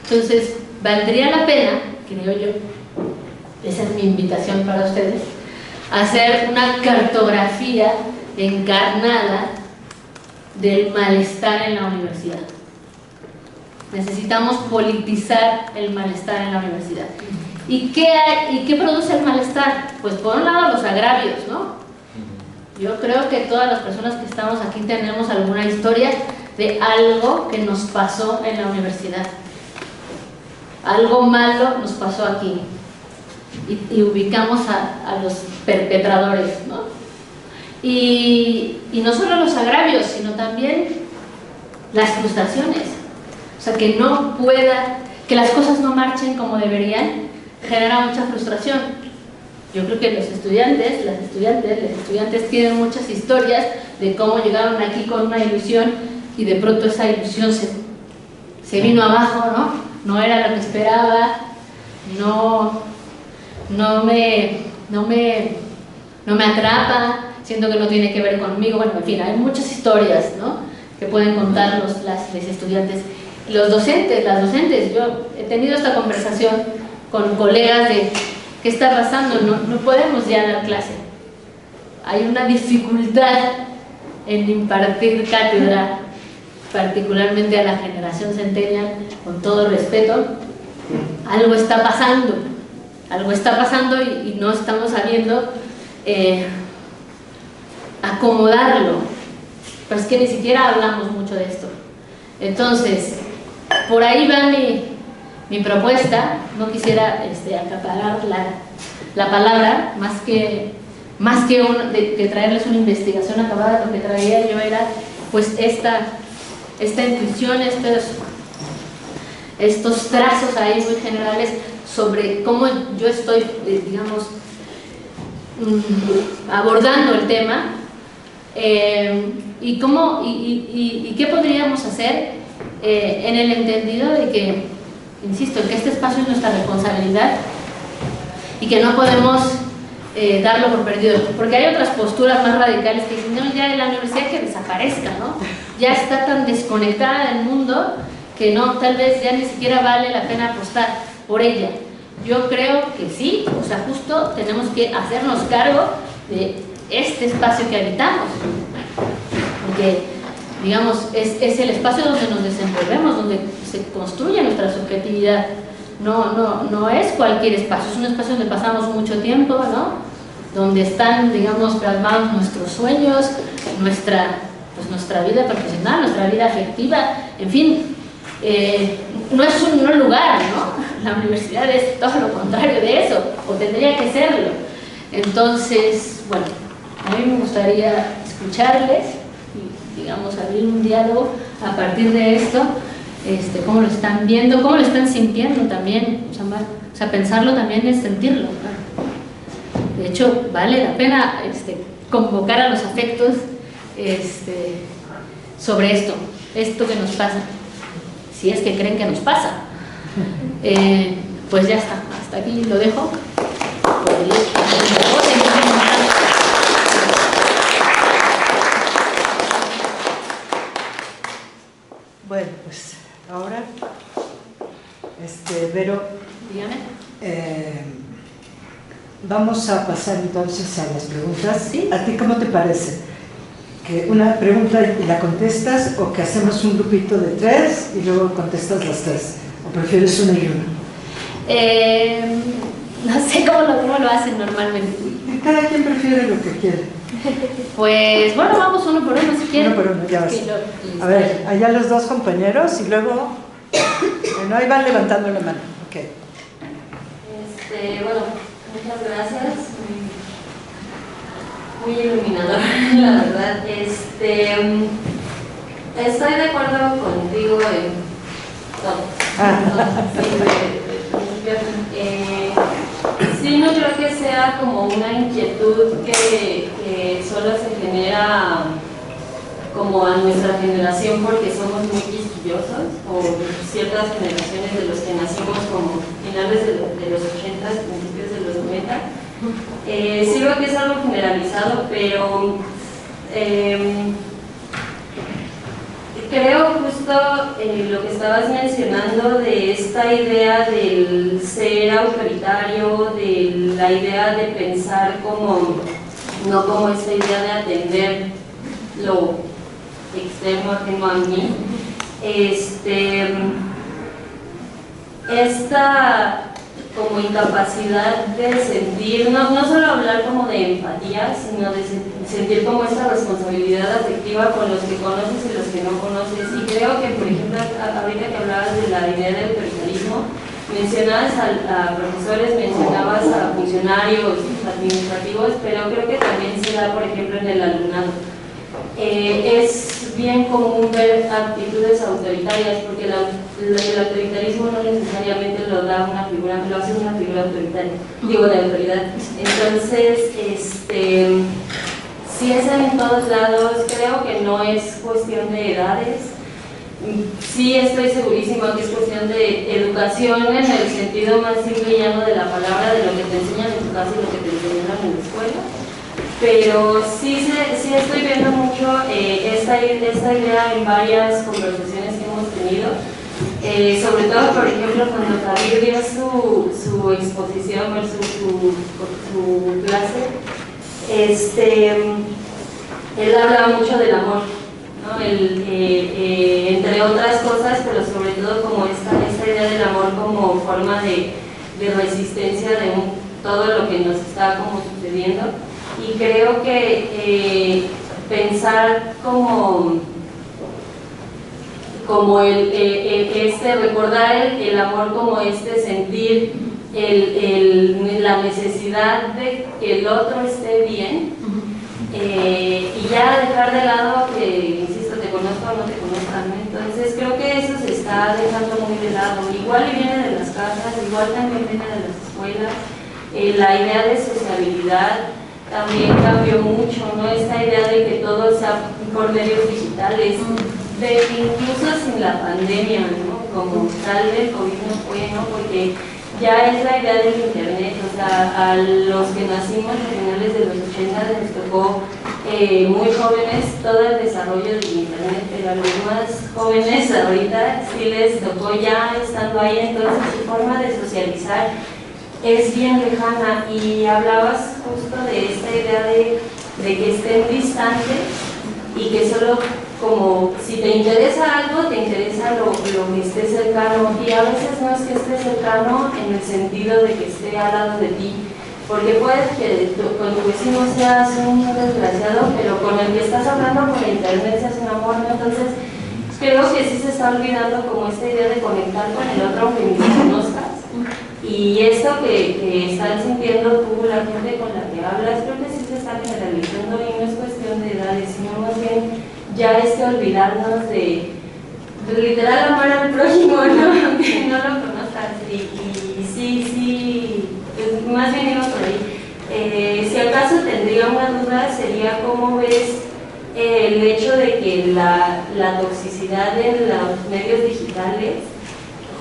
A: Entonces, valdría la pena, creo yo, esa es mi invitación para ustedes, hacer una cartografía encarnada del malestar en la universidad. Necesitamos politizar el malestar en la universidad. ¿Y qué produce el malestar? Pues por un lado los agravios, ¿no? Yo creo que todas las personas que estamos aquí tenemos alguna historia de algo que nos pasó en la universidad. Algo malo nos pasó aquí. Y ubicamos a los perpetradores, ¿no? Y no solo los agravios, sino también las frustraciones. O sea, que las cosas no marchen como deberían, genera mucha frustración. Yo creo que los estudiantes, las estudiantes tienen muchas historias de cómo llegaron aquí con una ilusión y de pronto esa ilusión se vino abajo, ¿no? No era lo que esperaba, no me atrapa, siento que no tiene que ver conmigo. Bueno, en fin, hay muchas historias, ¿no?, que pueden contar los estudiantes. Los docentes, las docentes, yo he tenido esta conversación con colegas de ¿qué está pasando? No podemos ya dar clase. Hay una dificultad en impartir cátedra, particularmente a la generación centennial, con todo respeto. Algo está pasando y no estamos sabiendo acomodarlo. Pero es que ni siquiera hablamos mucho de esto. Entonces, por ahí va mi propuesta. No quisiera acaparar la palabra, más que traerles una investigación acabada. Lo que traía yo era pues esta intuición, estos trazos ahí muy generales sobre cómo yo estoy, digamos, abordando el tema, y qué podríamos hacer en el entendido de que, insisto, que este espacio es nuestra responsabilidad y que no podemos darlo por perdido, porque hay otras posturas más radicales que dicen, no, ya la universidad que desaparezca, ¿no? Ya está tan desconectada del mundo que no, tal vez ya ni siquiera vale la pena apostar por ella. Yo creo que sí, o sea, justo tenemos que hacernos cargo de este espacio que habitamos, porque, digamos, es el espacio donde nos desenvolvemos, donde se construye nuestra subjetividad. No es cualquier espacio, es un espacio donde pasamos mucho tiempo, ¿no? Donde están, digamos, plasmados nuestros sueños, nuestra vida profesional, nuestra vida afectiva, en fin, no es un lugar, ¿no? La universidad es todo lo contrario de eso, o tendría que serlo. Entonces, bueno, a mí me gustaría escucharles y, digamos, abrir un diálogo a partir de esto, cómo lo están viendo, cómo lo están sintiendo también. O sea, pensarlo también es sentirlo, ¿no? De hecho, vale la pena convocar a los afectos sobre esto que nos pasa, si es que creen que nos pasa. Pues ya está, hasta aquí lo dejo.
B: Bueno, pues ahora, Vero,
A: dígame.
B: Vamos a pasar entonces a las preguntas.
A: ¿Sí?
B: ¿A ti cómo te parece? ¿Que una pregunta y la contestas, o que hacemos un grupito de 3 y luego contestas las 3? ¿O prefieres una y una?
A: No sé cómo lo hacen normalmente.
B: Cada quien prefiere lo que quiere.
A: Pues bueno, vamos uno por uno si quieren.
B: Uno por uno, ya vas. A ver, allá los dos compañeros y luego... Bueno, ahí van levantando la mano. Ok.
C: Bueno, muchas gracias. Muy iluminador, la verdad. Estoy de acuerdo contigo en todo. Sí, no creo que sea como una inquietud que solo se genera como a nuestra generación porque somos muy quisquillosos, o ciertas generaciones de los que nacimos como finales de los 80, principios de los 90. Sí veo que es algo generalizado, pero creo justo lo que estabas mencionando de esta idea del ser autoritario, de la idea de pensar como, no como esta idea de atender lo externo, ajeno a mí. Esta como incapacidad de sentir, no solo hablar como de empatía, sino de sentir como esta responsabilidad afectiva con los que conoces y los que no conoces. Y creo que, por ejemplo, ahorita que hablabas de la idea del autoritarismo, mencionabas a profesores, mencionabas a funcionarios administrativos, pero creo que también se da, por ejemplo, en el alumnado. Es bien común ver actitudes autoritarias, porque el autoritarismo no necesariamente lo da una figura, lo hace una figura autoritaria, digo, de autoridad. Entonces, si es en todos lados, creo que no es cuestión de edades. Sí, estoy segurísima que es cuestión de educación en el sentido más simple y llano de la palabra, de lo que te enseñan en tu casa y lo que te enseñan en la escuela. Pero sí estoy viendo mucho esta idea en varias conversaciones que hemos tenido, sobre todo, por ejemplo, cuando Javier dio su exposición, su clase, él hablaba mucho del amor, ¿no? Entre otras cosas, pero sobre todo como esta idea del amor como forma de resistencia de todo lo que nos está como sucediendo. Y creo que pensar como recordar el amor como sentir la necesidad de que el otro esté bien, y ya dejar de lado que, insisto, te conozco o no te conozcan, ¿no? Entonces creo que eso se está dejando muy de lado. Igual viene de las casas, igual también viene de las escuelas. La idea de sociabilidad también cambió mucho, ¿no? Esta idea de que todo sea por medios digitales, incluso sin la pandemia, ¿no? Como tal del COVID no fue, ¿no? Porque ya es la idea del internet, o sea, a los que nacimos a finales de los 80 les tocó muy jóvenes todo el desarrollo del internet, pero a los más jóvenes ahorita sí les tocó ya estando ahí, entonces su forma de socializar es bien lejana. Y hablabas justo de esta idea de que estén distantes y que solo como si te interesa algo, te interesa lo que esté cercano, y a veces no es que esté cercano en el sentido de que esté al lado de ti, porque puede que con tu vecino seas un desgraciado, pero con el que estás hablando por internet seas un amor, ¿no? Entonces creo que sí se está olvidando como esta idea de conectar con el otro aunque ni lo conozcas. Y esto que están sintiendo tú, la gente con la que hablas, creo que sí se está generalizando y no es cuestión de edades, sino más bien ya olvidarnos de literal amar al prójimo, ¿no? Aunque no lo conozcas. Y sí, pues más bien iba por ahí. Si acaso tendría una duda, sería cómo ves el hecho de que la toxicidad en los medios digitales,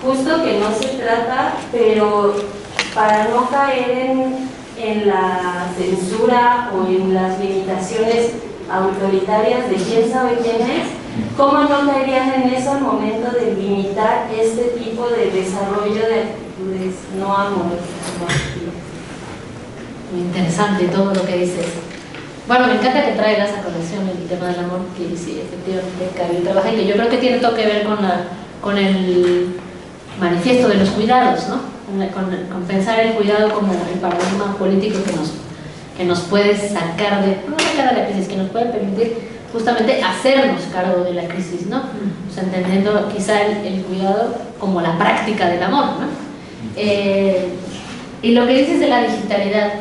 C: justo que no se trata, pero para no caer en la censura o en las limitaciones autoritarias de quién sabe quién es, ¿cómo no caerían en eso al momento de limitar este tipo de desarrollo de actitudes no amorosas, no activas?
A: Muy interesante todo lo que dices. Bueno, me encanta que traigas a colación el tema del amor, que sí, efectivamente, Cari trabaja y que yo creo que tiene todo que ver con el manifiesto de los cuidados, ¿no? Con pensar el cuidado como el paradigma político que nos puede sacar de la crisis, que nos puede permitir justamente hacernos cargo de la crisis, ¿no? O sea, entendiendo quizá el cuidado como la práctica del amor, ¿no? Y lo que dices de la digitalidad,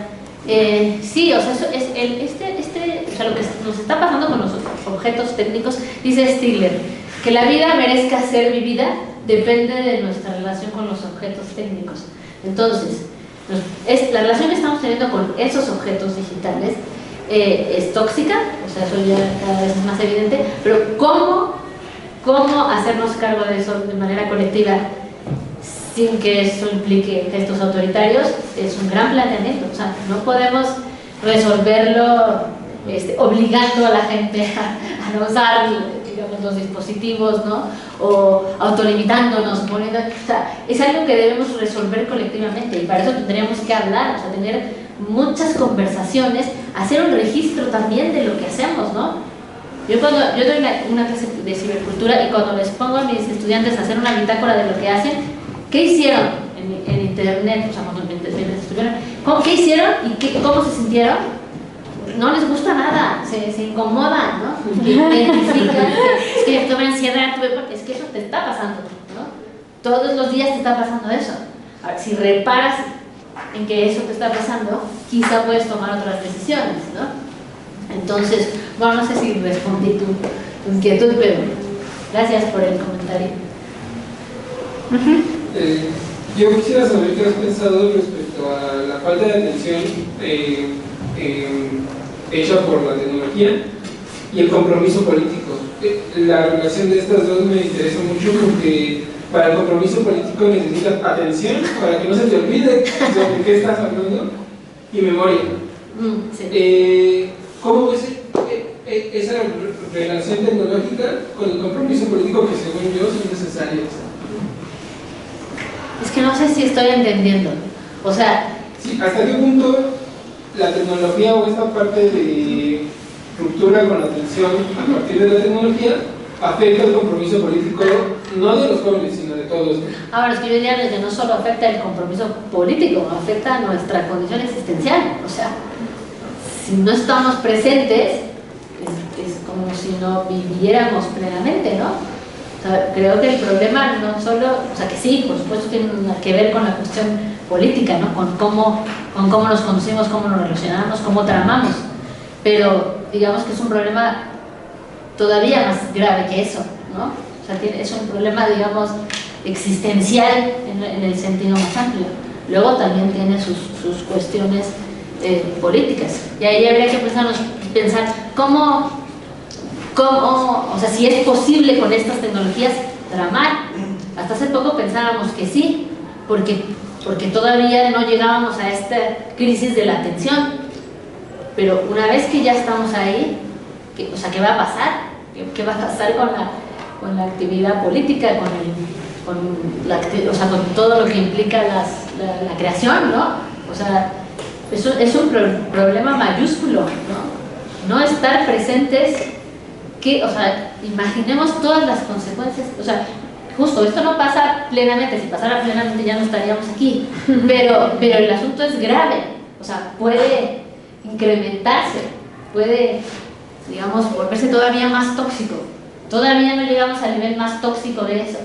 A: sí, o sea, eso es o sea, lo que nos está pasando con los objetos técnicos, dice Stigler, que la vida merezca ser vivida depende de nuestra relación con los objetos técnicos. Entonces, la relación que estamos teniendo con esos objetos digitales es tóxica, o sea, eso ya cada vez es más evidente, pero ¿cómo hacernos cargo de eso de manera colectiva sin que eso implique gestos autoritarios? Es un gran planteamiento. O sea, no podemos resolverlo obligando a la gente a no usar, digamos, los dispositivos, ¿no? O autolimitándonos, poniendo, o sea, es algo que debemos resolver colectivamente y para eso tendríamos que hablar, o sea, tener muchas conversaciones, hacer un registro también de lo que hacemos, ¿no? Yo doy una clase de cibercultura y cuando les pongo a mis estudiantes a hacer una bitácora de lo que hacen, ¿qué hicieron en internet? O sea, cuando estuvieron, ¿qué hicieron y cómo se sintieron? No les gusta nada, se incomodan, ¿no? Identifican es que tuve ansiedad, es que eso te está pasando, ¿no? Todos los días te está pasando eso. Ahora, si reparas en que eso te está pasando, quizá puedes tomar otras decisiones, ¿no? Entonces, bueno, no sé si respondí tu inquietud, pero gracias por el comentario.
D: Yo quisiera saber qué has pensado respecto a la falta de atención hecha por la tecnología y el compromiso político. La relación de estas dos me interesa mucho porque para el compromiso político necesitas atención para que no se te olvide sobre qué estás hablando y memoria.
A: Sí.
D: ¿Cómo ves esa relación tecnológica con el compromiso político que según yo son necesarios?
A: Es que no sé si estoy entendiendo. O sea,
D: sí, ¿hasta qué punto la tecnología o esta parte de ruptura con la atención a partir de la tecnología afecta el compromiso político, no de los jóvenes, sino de todos?
A: Ahora, es que yo diría que no solo afecta el compromiso político, afecta nuestra condición existencial. O sea, si no estamos presentes, es como si no viviéramos plenamente, ¿no? O sea, creo que el problema no solo, o sea, que sí, por supuesto tiene que ver con la cuestión política, ¿no? Con cómo nos conducimos, cómo nos relacionamos, cómo tramamos, pero digamos que es un problema todavía más grave que eso, ¿no? O sea, es un problema, digamos, existencial en el sentido más amplio. Luego también tiene sus cuestiones políticas, y ahí habría que pensar cómo, o sea, si es posible con estas tecnologías tramar. Hasta hace poco pensábamos que sí, porque todavía no llegábamos a esta crisis de la atención, pero una vez que ya estamos ahí, o sea, ¿qué va a pasar? ¿Qué va a pasar con la actividad política, con todo lo que implica la creación, ¿no? O sea, es un problema mayúsculo, ¿no? No estar presentes, o sea, imaginemos todas las consecuencias, o sea, justo, esto no pasa plenamente, si pasara plenamente ya no estaríamos aquí, pero el asunto es grave, o sea, puede incrementarse, puede, digamos, volverse todavía más tóxico, Todavía no llegamos al nivel más tóxico de eso.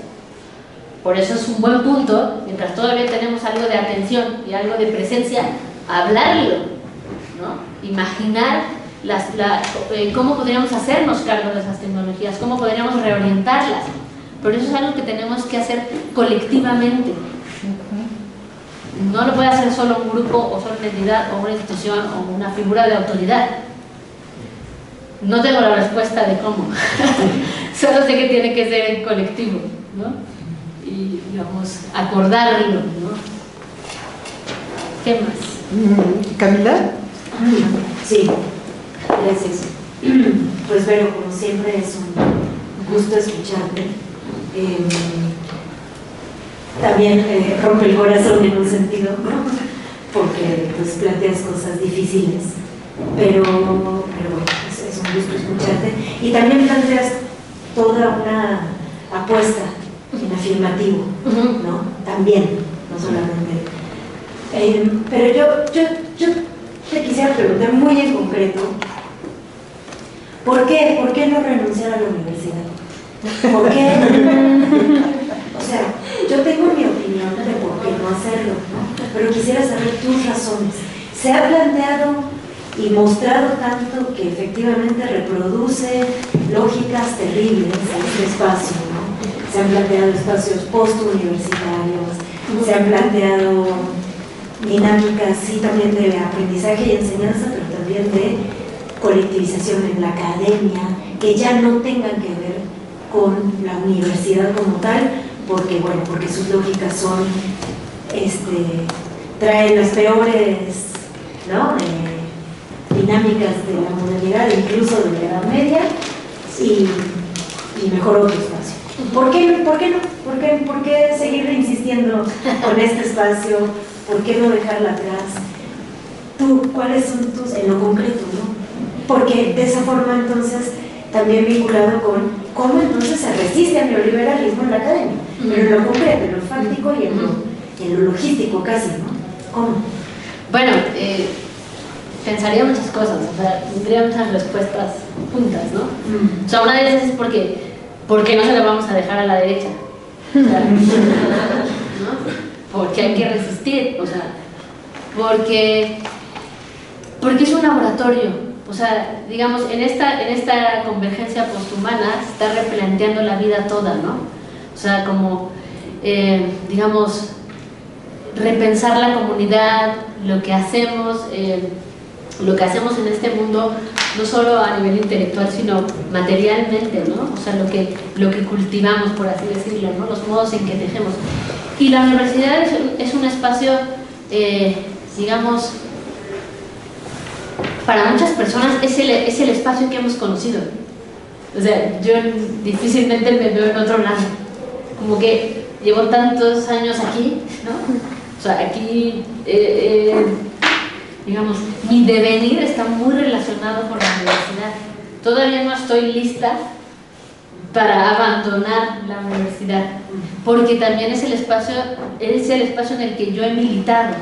A: Por eso es un buen punto, mientras todavía tenemos algo de atención y algo de presencia, hablarlo, ¿no? Imaginar cómo podríamos hacernos cargo de esas tecnologías, cómo podríamos reorientarlas. Pero eso es algo que tenemos que hacer colectivamente. No lo puede hacer solo un grupo, o solo una entidad, o una institución, o una figura de autoridad. No tengo la respuesta de cómo. Solo sé que tiene que ser en colectivo, ¿no? Y, digamos, acordarlo, ¿no? ¿Qué más?
B: ¿Camila?
E: Sí, gracias. Pues Vero, como siempre es un gusto escucharte. También rompe el corazón en un sentido, ¿no? Porque pues planteas cosas difíciles, pero bueno, es un gusto escucharte. Y también planteas toda una apuesta en afirmativo, ¿no? También, no solamente. Pero yo te quisiera preguntar muy en concreto, ¿por qué no renunciar a la universidad? ¿Por qué? O sea, yo tengo mi opinión de por qué no hacerlo, ¿no? Pero quisiera saber tus razones. Se ha planteado y mostrado tanto que efectivamente reproduce lógicas terribles en este espacio, ¿no? Se han planteado espacios postuniversitarios, se han planteado dinámicas, sí, también de aprendizaje y enseñanza, pero también de colectivización en la academia, que ya no tengan que ver con la universidad como tal, porque sus lógicas son, traen las peores, ¿no? Dinámicas de la modernidad, incluso de la Edad Media, y mejor otro espacio. ¿Por qué no? ¿Por qué seguir insistiendo con este espacio? ¿Por qué no dejarla atrás? ¿Cuáles son tus, en lo concreto, no? Porque de esa forma entonces también vinculado con cómo entonces se resiste al neoliberalismo en la academia, pero en lo concreto, en lo fáctico y en lo logístico casi, ¿no? ¿Cómo?
A: Bueno, pensaría muchas cosas, o sea, tendría muchas respuestas juntas, ¿no? O sea, una de ellas es porque no se la vamos a dejar a la derecha, o sea, ¿no? Porque hay que resistir, o sea, porque es un laboratorio. O sea, digamos, en esta convergencia posthumana se está replanteando la vida toda, ¿no? O sea, como, digamos, repensar la comunidad, lo que hacemos en este mundo, no solo a nivel intelectual, sino materialmente, ¿no? O sea, lo que cultivamos, por así decirlo, ¿no? Los modos en que tejemos. Y la universidad es un espacio, digamos, para muchas personas es el espacio que hemos conocido. O sea, yo difícilmente me veo en otro lado. Como que llevo tantos años aquí, ¿no? O sea, aquí, digamos, mi devenir está muy relacionado con la universidad. Todavía no estoy lista para abandonar la universidad, porque también es el espacio en el que yo he militado.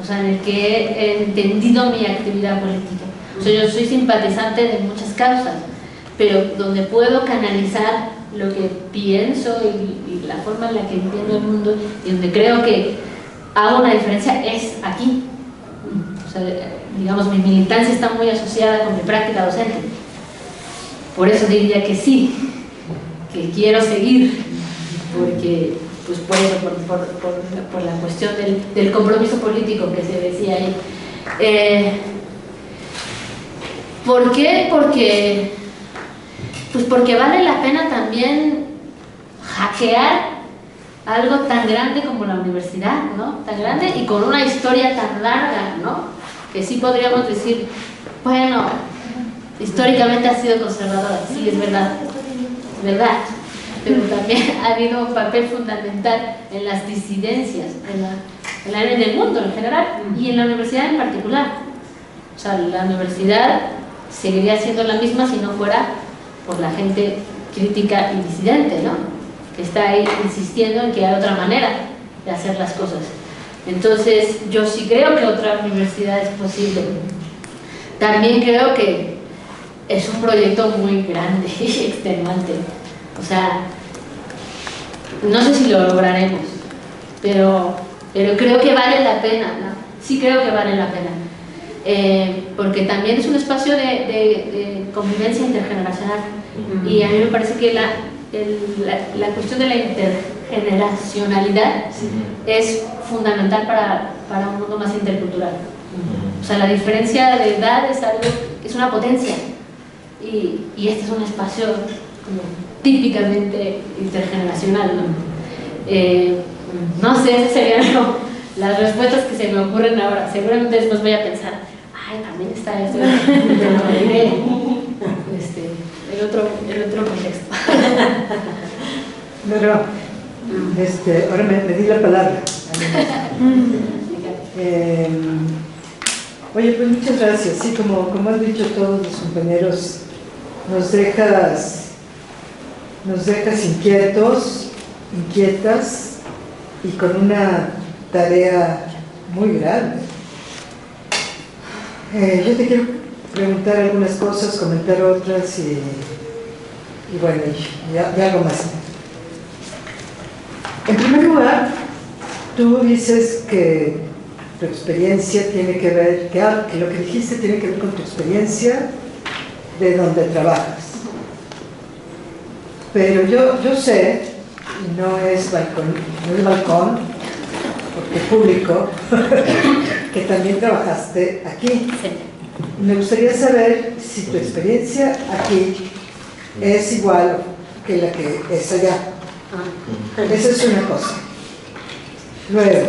A: O sea, en el que he entendido mi actividad política. O sea, yo soy simpatizante de muchas causas, pero donde puedo canalizar lo que pienso y la forma en la que entiendo el mundo, y donde creo que hago una diferencia, es aquí. O sea, digamos, mi militancia está muy asociada con mi práctica docente. Por eso diría que sí, que quiero seguir, porque... pues por eso, por la cuestión del compromiso político que se decía ahí. ¿Por qué? Porque vale la pena también hackear algo tan grande como la universidad, ¿no? Tan grande y con una historia tan larga, ¿no? Que sí podríamos decir, bueno, históricamente ha sido conservadora, sí, es verdad, pero también ha habido un papel fundamental en las disidencias, en el mundo en general y en la universidad en particular. O sea, la universidad seguiría siendo la misma si no fuera por la gente crítica y disidente, ¿no? Que está ahí insistiendo en que hay otra manera de hacer las cosas. Entonces, yo sí creo que otra universidad es posible. También creo que es un proyecto muy grande y extenuante. O sea, no sé si lo lograremos, pero creo que vale la pena, ¿no? Sí creo que vale la pena. Porque también es un espacio de convivencia intergeneracional. Y a mí me parece que la cuestión de la intergeneracionalidad es fundamental para un mundo más intercultural. O sea, la diferencia de edad es algo, es una potencia, y este es un espacio como típicamente intergeneracional, ¿no? No sé, esas serían las respuestas que se me ocurren ahora. Seguramente después voy a pensar, ay, también está esto, el otro contexto.
B: Pero, ahora me di la palabra. Oye, pues muchas gracias. Sí, como han dicho todos los compañeros, nos dejas inquietas y con una tarea muy grande. Yo te quiero preguntar algunas cosas, comentar otras y bueno, ya algo más. En primer lugar, tú dices que tu experiencia tiene que ver, que lo que dijiste tiene que ver con tu experiencia de donde trabajas. Pero yo sé, y no es balcón, porque es público, que también trabajaste aquí. Me gustaría saber si tu experiencia aquí es igual que la que es allá. Esa es una cosa. Luego,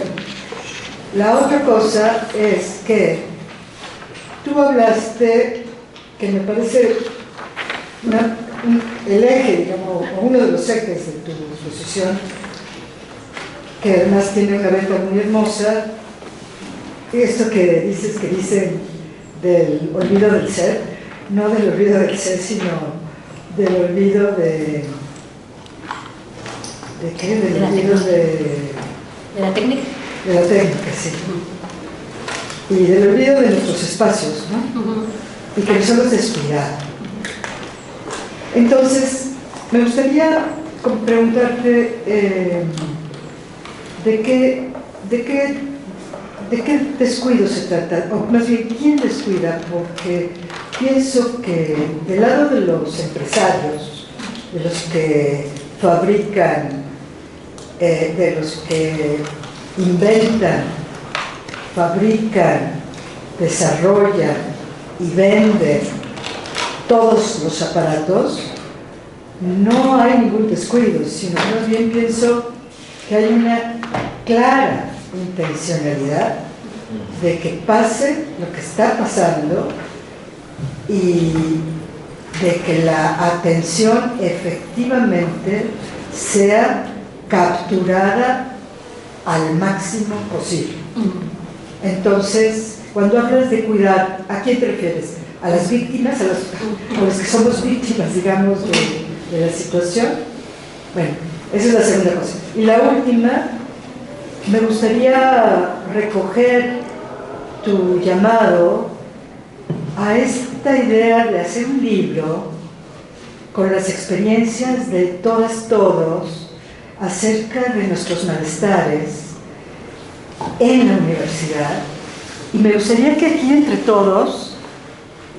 B: la otra cosa es que tú hablaste, que me parece el eje, digamos, o uno de los ejes de tu exposición, que además tiene una venta muy hermosa, esto que dices que dicen del olvido del ser, no del olvido del ser, sino del olvido ¿de qué? Del olvido de
A: la técnica.
B: De la técnica, sí. Y del olvido de nuestros espacios, ¿no? Y que nos hemos descuidado. Entonces, me gustaría preguntarte ¿de qué descuido se trata? O más bien, ¿quién descuida? Porque pienso que del lado de los empresarios, de los que fabrican, de los que inventan, fabrican, desarrollan y venden todos los aparatos, no hay ningún descuido, sino más bien pienso que hay una clara intencionalidad de que pase lo que está pasando y de que la atención efectivamente sea capturada al máximo posible. Entonces, cuando hablas de cuidar, ¿a quién te refieres? ¿A las víctimas? ¿A los que somos víctimas, digamos, de la situación? Bueno, esa es la segunda cosa. Y la última, me gustaría recoger tu llamado a esta idea de hacer un libro con las experiencias de todas, todos, acerca de nuestros malestares en la universidad, y me gustaría que aquí entre todos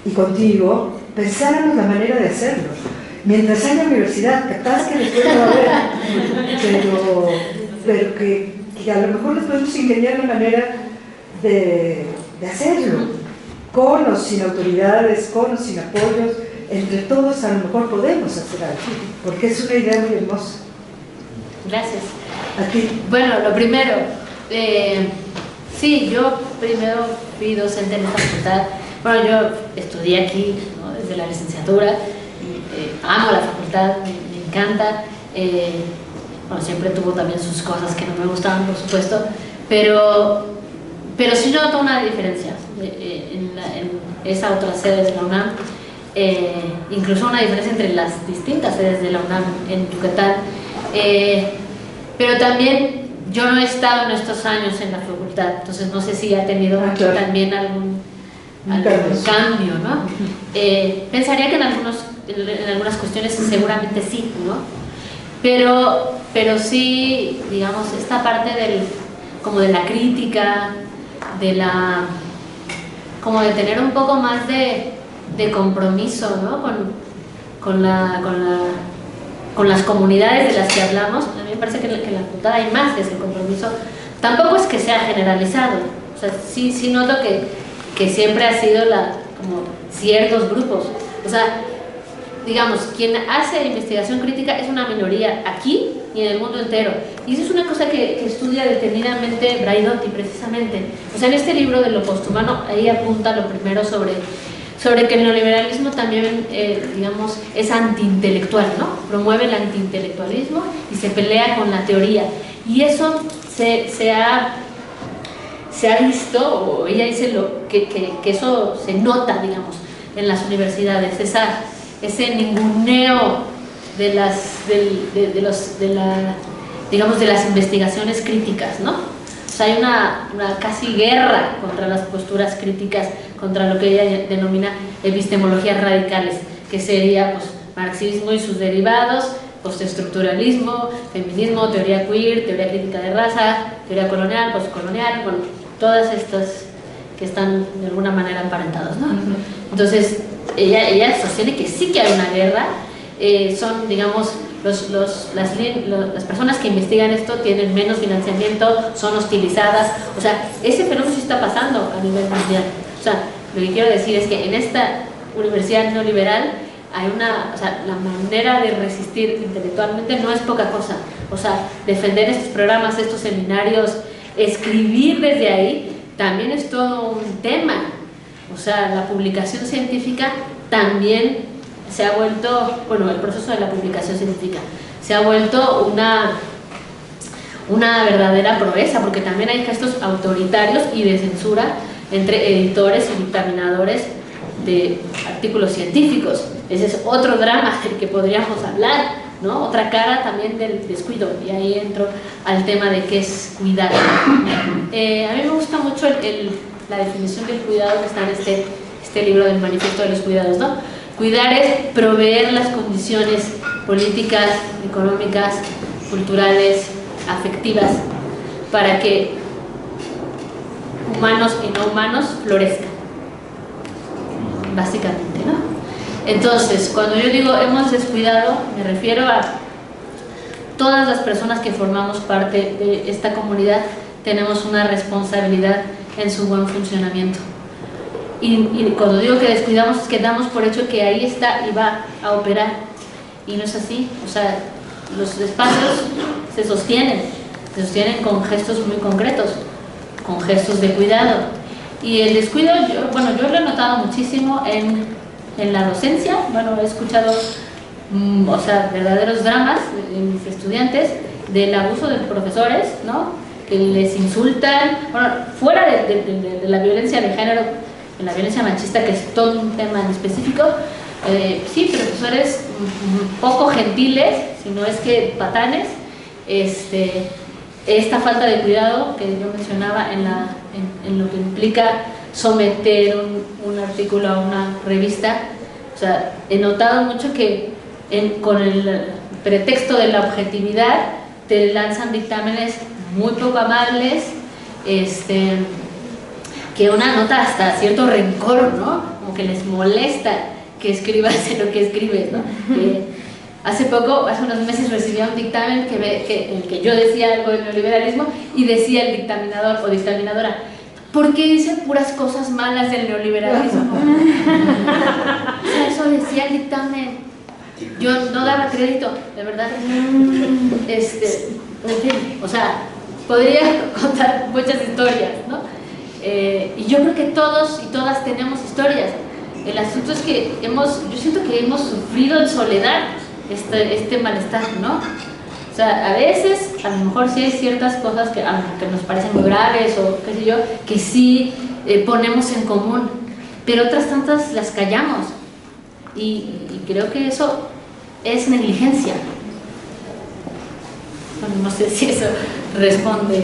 B: y contigo pensáramos la manera de hacerlo mientras haya universidad. Capaz que después no va a haber, pero que a lo mejor les podemos ingeniar una manera de hacerlo, con o sin autoridades, con o sin apoyos. Entre todos a lo mejor podemos hacer algo, porque es una idea muy hermosa.
A: Gracias.
B: Aquí.
A: Bueno, lo primero, sí, yo primero fui docente en esta facultad. Bueno, yo estudié aquí, ¿no?, desde la licenciatura. Amo la facultad, me encanta. Bueno, siempre tuvo también sus cosas que no me gustaban, por supuesto, pero sí noto una diferencia en esa otra sede de la UNAM. Incluso una diferencia entre las distintas sedes de la UNAM en Yucatán. Pero también yo no he estado en estos años en la facultad, entonces no sé si ha tenido
B: claro,
A: también algún cambio, ¿no? Pensaría que en algunas cuestiones seguramente sí, ¿no? Pero sí, digamos, esta parte como de la crítica, como de tener un poco más de compromiso, ¿no? con las comunidades de las que hablamos. A mí me parece que en la puntada hay más que ese compromiso. Tampoco es que sea generalizado, o sea, sí noto que siempre ha sido como ciertos grupos, o sea, digamos, quien hace investigación crítica es una minoría aquí y en el mundo entero, y eso es una cosa que estudia detenidamente Braidotti precisamente. O sea, en este libro de lo posthumano, ahí apunta lo primero sobre que el neoliberalismo también, digamos, es antiintelectual, ¿no? Promueve el antiintelectualismo y se pelea con la teoría, y eso se ha visto, o ella dice que eso se nota, digamos, en las universidades, ese ninguneo de las investigaciones críticas, ¿no? O sea, hay una casi guerra contra las posturas críticas, contra lo que ella denomina epistemologías radicales, que sería pues marxismo y sus derivados, postestructuralismo, feminismo, teoría queer, teoría crítica de raza, teoría colonial, postcolonial, bueno, todas estas que están de alguna manera emparentadas, ¿no? Entonces, ella sostiene que sí que hay una guerra, son, digamos, las personas que investigan esto tienen menos financiamiento, son hostilizadas, o sea, ese fenómeno sí está pasando a nivel mundial. O sea, lo que quiero decir es que en esta universidad neoliberal hay o sea, la manera de resistir intelectualmente no es poca cosa. O sea, defender estos programas, estos seminarios, escribir desde ahí, también es todo un tema. O sea, la publicación científica también se ha vuelto, bueno, el proceso de la publicación científica se ha vuelto una verdadera proeza, porque también hay gestos autoritarios y de censura entre editores y dictaminadores de artículos científicos. Ese es otro drama del que podríamos hablar, ¿no? Otra cara también del descuido, y ahí entro al tema de qué es cuidar. A mí me gusta mucho la definición del cuidado que está en este libro del Manifiesto de los Cuidados, ¿no? Cuidar es proveer las condiciones políticas, económicas, culturales, afectivas, para que humanos y no humanos florezcan, básicamente, ¿no? Entonces, cuando yo digo hemos descuidado, me refiero a todas las personas que formamos parte de esta comunidad. Tenemos una responsabilidad en su buen funcionamiento, y cuando digo que descuidamos es que damos por hecho que ahí está y va a operar, y no es así. O sea, los espacios se sostienen con gestos muy concretos, con gestos de cuidado. Y el descuido, yo lo he notado muchísimo en la docencia. Bueno, he escuchado o sea, verdaderos dramas en mis estudiantes del abuso de profesores, ¿no? Que les insultan, bueno, fuera de la violencia de género, en la violencia machista, que es todo un tema en específico. Sí, profesores poco gentiles, si no es que patanes, esta falta de cuidado que yo mencionaba en lo que implica someter un artículo a una revista. O sea, he notado mucho que con el pretexto de la objetividad te lanzan dictámenes muy poco amables, que una nota hasta cierto rencor, ¿no? Como que les molesta que escribas lo que escribes, ¿no? Hace unos meses recibí un dictamen en el que yo decía algo del neoliberalismo, y decía el dictaminador o dictaminadora: ¿por qué dicen puras cosas malas del neoliberalismo? O sea, eso decía el dictamen. Yo no daba crédito, de verdad. En fin, o sea, podría contar muchas historias, ¿no? Y yo creo que todos y todas tenemos historias. El asunto es que yo siento que hemos sufrido en soledad este malestar, ¿no? O sea, a veces, a lo mejor sí hay ciertas cosas que nos parecen muy graves, o qué sé yo, que sí ponemos en común, pero otras tantas las callamos, y creo que eso es negligencia. Bueno, no sé si eso responde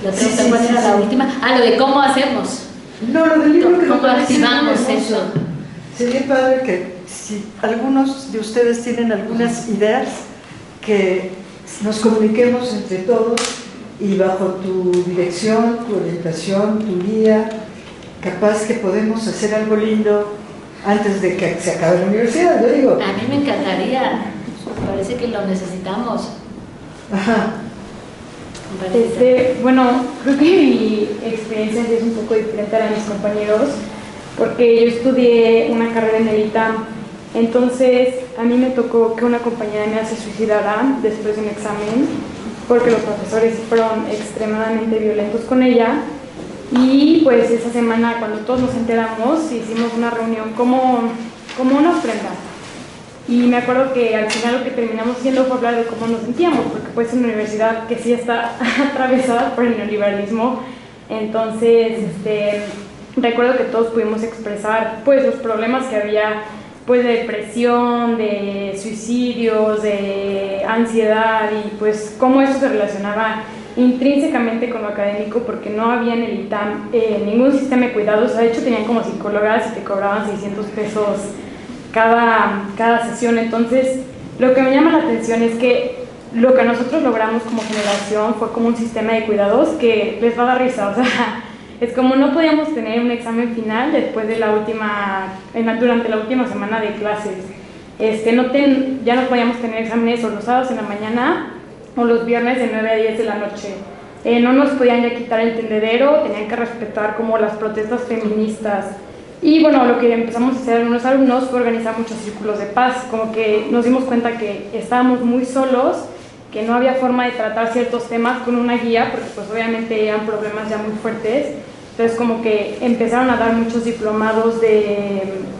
A: la pregunta. ¿Cuál era la última? Lo de cómo hacemos.
B: No, lo del libro que me
A: ¿Cómo
B: parece
A: activamos
B: hermoso.
A: eso?
B: Sería padre que si algunos de ustedes tienen algunas ideas, que nos comuniquemos entre todos y bajo tu dirección, tu orientación, tu guía, capaz que podemos hacer algo lindo antes de que se acabe la universidad, yo digo.
A: A mí me encantaría, me parece que lo necesitamos.
B: Ajá.
A: Me parece.
F: Bueno, creo que mi experiencia sí es un poco diferente a la de mis compañeros, porque yo estudié una carrera en el ITAM. Entonces, a mí me tocó que una compañera mía se suicidara después de un examen, porque los profesores fueron extremadamente violentos con ella. Y pues esa semana, cuando todos nos enteramos, hicimos una reunión como una ofrenda. Y me acuerdo que al final lo que terminamos haciendo fue hablar de cómo nos sentíamos, porque pues es una universidad que sí está atravesada por el neoliberalismo. Entonces, recuerdo que todos pudimos expresar pues los problemas que había, pues de depresión, de suicidios, de ansiedad, y pues cómo eso se relacionaba intrínsecamente con lo académico, porque no había en el ITAM ningún sistema de cuidados. De hecho tenían como psicólogas y te cobraban 600 pesos cada sesión. Entonces lo que me llama la atención es que lo que nosotros logramos como generación fue como un sistema de cuidados que les va a dar risa. O sea, es como no podíamos tener un examen final después de durante la última semana de clases. Ya no podíamos tener exámenes o los sábados en la mañana o los viernes de 9 a 10 de la noche. No nos podían ya quitar el tendedero, tenían que respetar como las protestas feministas. Y bueno, lo que empezamos a hacer algunos alumnos fue organizar muchos círculos de paz, como que nos dimos cuenta que estábamos muy solos, que no había forma de tratar ciertos temas con una guía, porque pues obviamente eran problemas ya muy fuertes. Entonces como que empezaron a dar muchos diplomados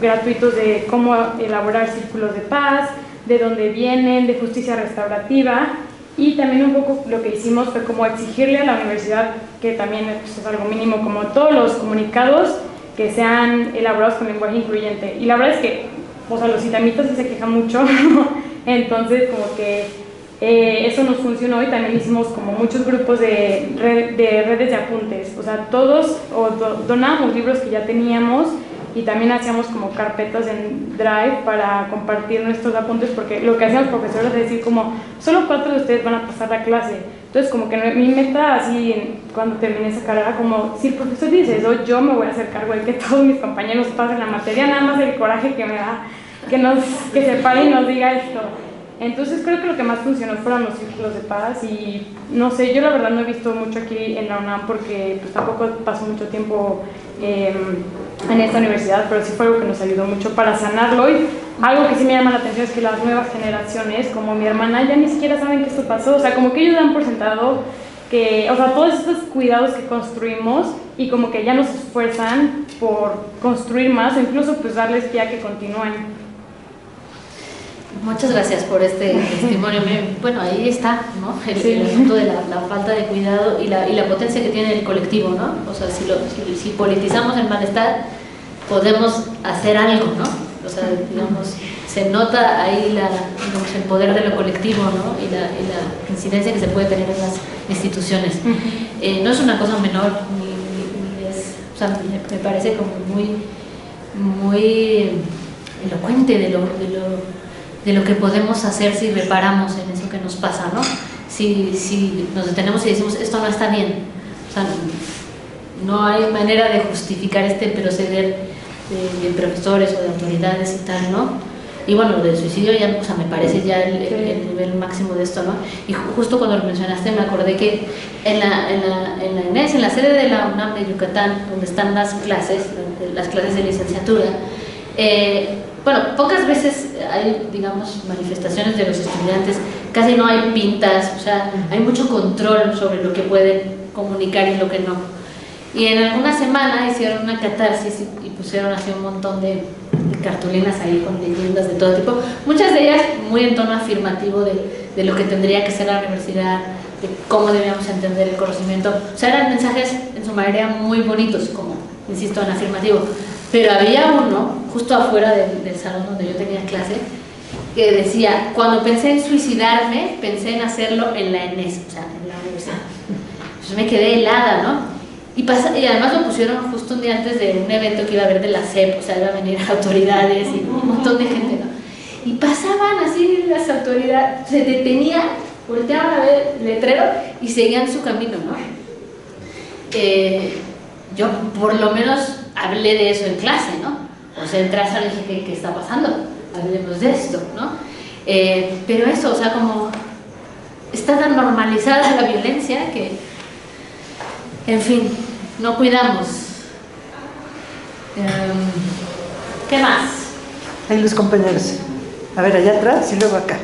F: gratuitos de cómo elaborar círculos de paz, de dónde vienen, de justicia restaurativa. Y también un poco lo que hicimos fue como exigirle a la universidad, que también pues, es algo mínimo, como todos los comunicados que sean elaborados con lenguaje incluyente. Y la verdad es que, o sea, los itamitas sí se quejan mucho, entonces como que eso nos funcionó. Y también hicimos como muchos grupos de redes de apuntes, o sea, todos donábamos libros que ya teníamos, y también hacíamos como carpetas en Drive para compartir nuestros apuntes, porque lo que hacían los profesores es decir como, solo 4 de ustedes van a pasar la clase. Entonces como que mi meta así cuando terminé esa carrera, como si el profesor dice eso, yo me voy a hacer cargo de que todos mis compañeros pasen la materia, nada más el coraje que me da que se pare y nos diga esto. Entonces creo que lo que más funcionó fueron los círculos de paz. Y no sé, yo la verdad no he visto mucho aquí en la UNAM, porque pues tampoco paso mucho tiempo en esta universidad, pero sí fue algo que nos ayudó mucho para sanarlo. Y algo que sí me llama la atención es que las nuevas generaciones, como mi hermana, ya ni siquiera saben que esto pasó. O sea, como que ellos dan por sentado que, o sea, todos estos cuidados que construimos, y como que ya nos esfuerzan por construir más, o incluso pues darles pie a que continúen.
A: Muchas gracias por este testimonio. Bueno, ahí está, ¿no? El asunto de la falta de cuidado y la potencia que tiene el colectivo, ¿no? O sea, si politizamos el malestar, podemos hacer algo, ¿no? O sea, digamos, se nota ahí digamos, el poder de lo colectivo, ¿no? Y la incidencia que se puede tener en las instituciones. No es una cosa menor, o sea, me parece como muy elocuente de lo que podemos hacer si reparamos en eso que nos pasa, ¿no? Si nos detenemos y decimos, esto no está bien. O sea, no hay manera de justificar este proceder de profesores o de autoridades y tal, ¿no? Y bueno, lo del suicidio ya, o sea, me parece ya el nivel máximo de esto, ¿no? Y justo cuando lo mencionaste me acordé que en la INES, en la sede de la UNAM de Yucatán, donde están las clases de licenciatura, bueno, pocas veces hay, digamos, manifestaciones de los estudiantes, casi no hay pintas, o sea, hay mucho control sobre lo que pueden comunicar y lo que no. Y en alguna semana hicieron una catarsis y pusieron así un montón de cartulinas ahí con leyendas de todo tipo, muchas de ellas muy en tono afirmativo de lo que tendría que ser la universidad, de cómo debíamos entender el conocimiento. O sea, eran mensajes en su mayoría muy bonitos, como, insisto, en afirmativo. Pero había uno, justo afuera del salón donde yo tenía clase, que decía, cuando pensé en suicidarme, pensé en hacerlo en la ENES, o sea, en la universidad. Entonces me quedé helada, ¿no? Y además lo pusieron justo un día antes de un evento que iba a haber de la SEP, o sea, iban a venir autoridades y un montón de gente, ¿no? Y pasaban así las autoridades, se detenían, volteaban a ver el letrero y seguían su camino, ¿no? Yo por lo menos hablé de eso en clase, ¿no? O sea, en clase le dije, ¿qué está pasando? Hablemos de esto, ¿no? Pero eso, o sea, como está tan normalizada la violencia que, en fin, no cuidamos. ¿Qué más?
B: Ahí los compañeros. A ver, allá atrás y luego acá.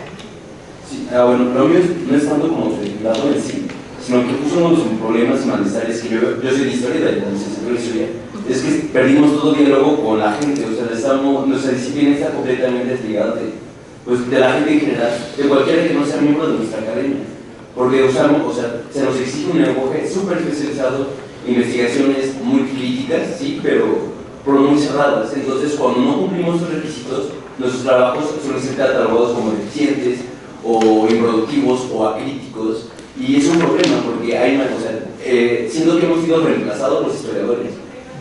G: Sí, bueno, lo mío no es tanto como el lado en sí, sino que justo uno de los problemas y malestares que yo soy de historia, de la licenciatura de historia, es que perdimos todo diálogo con la gente, o sea, nuestra disciplina está completamente desligada de la gente en general, de cualquiera que no sea miembro de nuestra academia, porque usamos, o sea, se nos exige un lenguaje súper especializado, investigaciones muy críticas, sí, pero muy cerradas. Entonces, cuando no cumplimos esos requisitos, nuestros trabajos suelen ser catalogados como deficientes o improductivos o acríticos, y es un problema porque hay una cosa, siendo que hemos sido reemplazados los historiadores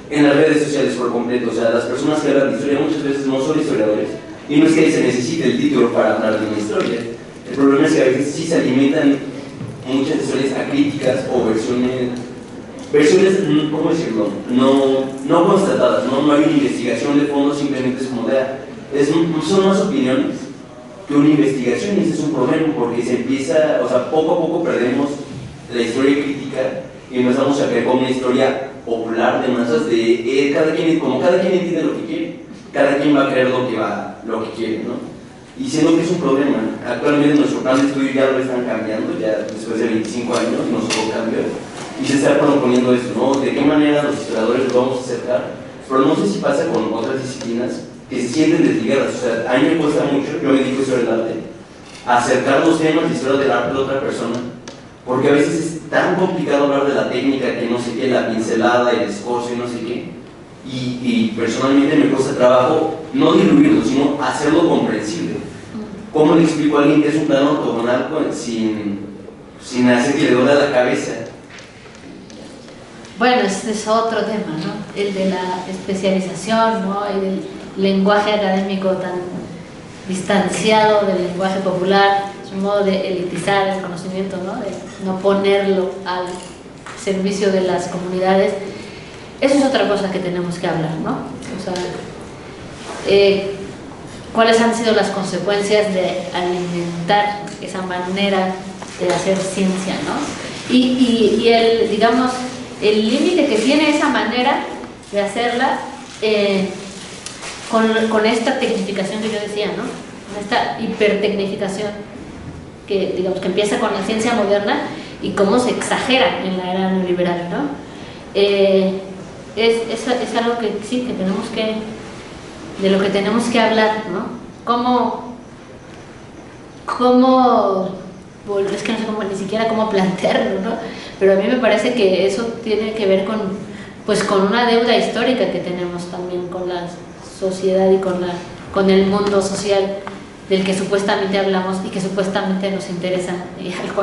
G: en las redes sociales por completo, o sea, las personas que hablan de historia muchas veces no son historiadores, y no es que se necesite el título para hablar de una historia. El problema es que a veces sí se alimentan muchas historias acríticas o versiones, ¿cómo decirlo? No constatadas, no hay una investigación de fondo, simplemente es como son más opiniones que una investigación, y ese es un problema porque se empieza, o sea, poco a poco perdemos la historia crítica y empezamos a creer como una historia popular de masas de como cada quien entiende lo que quiere, cada quien va a creer lo que quiere, ¿no? Y siendo que es un problema, actualmente nuestro plan de estudio ya lo están cambiando, ya después de 25 años nos hubo cambios, y se está proponiendo eso, ¿no? ¿De qué manera los historiadores lo vamos a acercar? Pero no sé si pasa con otras disciplinas que se sienten desligadas, o sea, a mí me cuesta mucho, yo me dedico a historia del arte, acercar los temas de historia del arte de otra persona, porque a veces es tan complicado hablar de la técnica que no sé qué, la pincelada, el escorzo y no sé qué, y personalmente me cuesta trabajo no diluirlo, sino hacerlo comprensible. ¿Cómo le explico a alguien que es un plano ortogonal sin hacer que le duele la cabeza?
A: Bueno, ese es otro tema, ¿no? El de la especialización, ¿no? Y del lenguaje académico tan distanciado del lenguaje popular, es un modo de elitizar el conocimiento, ¿no? De no ponerlo al servicio de las comunidades. Eso es otra cosa que tenemos que hablar, ¿no? O sea, ¿cuáles han sido las consecuencias de alimentar esa manera de hacer ciencia, ¿no? Y el, digamos, el límite que tiene esa manera de hacerla con esta tecnificación que yo decía, ¿no? Con esta hipertecnificación que, digamos, que empieza con la ciencia moderna y cómo se exagera en la era neoliberal, ¿no? Es algo que sí, que tenemos que, de lo que tenemos que hablar, ¿no? Es que no sé cómo, ni siquiera cómo plantearlo, ¿no? Pero a mí me parece que eso tiene que ver con una deuda histórica que tenemos también con la sociedad y con el mundo social del que supuestamente hablamos y que supuestamente nos interesa y al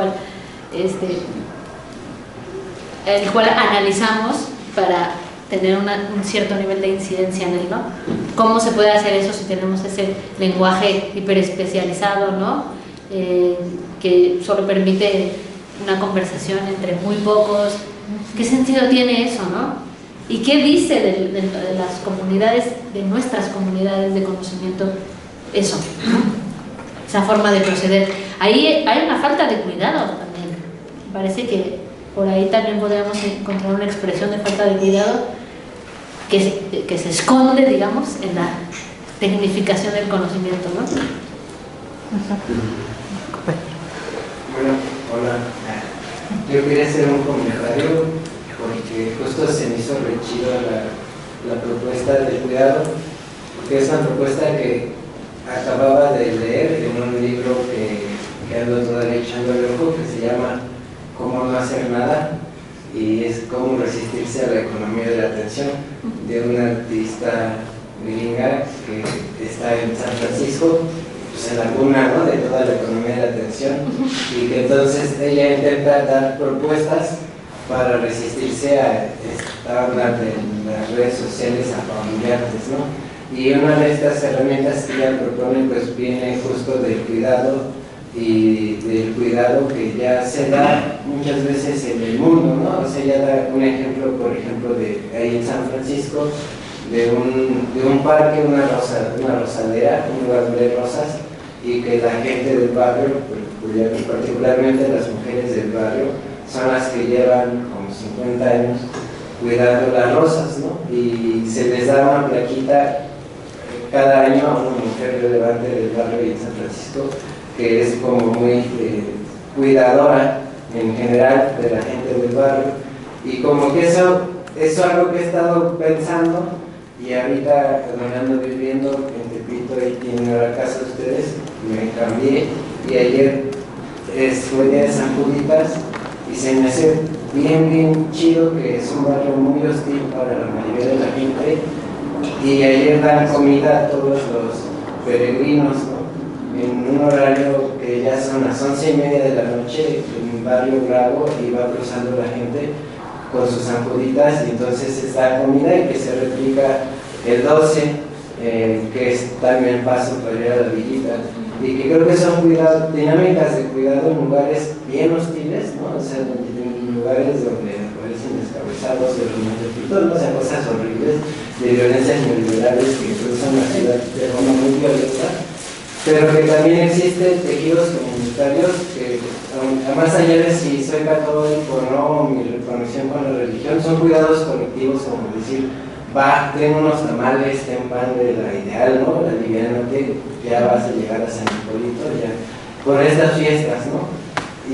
A: cual analizamos para tener un cierto nivel de incidencia en él, ¿no? ¿Cómo se puede hacer eso si tenemos ese lenguaje hiperespecializado, ¿no? Que solo permite una conversación entre muy pocos? ¿Qué sentido tiene eso, no? ¿Y qué dice de las comunidades, de nuestras comunidades de conocimiento, eso, ¿no? Esa forma de proceder? Ahí hay una falta de cuidado también. Parece que por ahí también podríamos encontrar una expresión de falta de cuidado que se esconde, digamos, en la tecnificación del conocimiento, ¿no?
H: Bueno, hola. Yo quería hacer un comentario porque justo se me hizo re chido la propuesta del cuidado, porque es una propuesta que acababa de leer en un libro que ando todavía echando el ojo, que se llama Cómo no hacer nada, y es cómo resistirse a la economía de la atención, de una artista gringa que está en San Francisco, pues en la cuna, ¿no?, de toda la economía de la atención, y que entonces ella intenta dar propuestas para resistirse a esta onda de las redes sociales apabulantes, ¿no? Y una de estas herramientas que ella propone pues viene justo del cuidado, y del cuidado que ya se da muchas veces en el mundo, ¿no? O sea, ella da un ejemplo, por ejemplo, de ahí en San Francisco, de un parque, una rosadera, un lugar de rosas, y que la gente del barrio, particularmente las mujeres del barrio, son las que llevan como 50 años cuidando las rosas, ¿no? Y se les da una plaquita cada año a una mujer relevante del barrio y en San Francisco, que es como muy cuidadora en general de la gente del barrio, y como que eso es algo que he estado pensando, y ahorita donde ando viviendo en Tepito y tiene la casa de ustedes, me cambié, y ayer fue día de San Juditas, y se me hace bien chido, que es un barrio muy hostil para la mayoría de la gente, y ayer dan comida a todos los peregrinos, ¿no? En un horario que ya son las 11:30 de la noche, en un barrio bravo, y va cruzando la gente con sus sanjuditas, y entonces está comida, y que se replica el 12, que es también paso para ir a la villita, y que creo que son dinámicas de cuidado en lugares bien hostiles, ¿no? O sea, en lugares donde aparecen descabezados de los meteoritos, ¿no? O sea, cosas horribles de violencias neoliberales que cruzan la ciudad de forma muy violenta, pero que también existen tejidos comunitarios que, más allá de si soy católico o no, mi reconexión con la religión, son cuidados colectivos, como decir, va, ten unos tamales, ten pan de la ideal, ¿no? La livianote, ya vas a llegar a San Hipólito, ya, por estas fiestas, ¿no?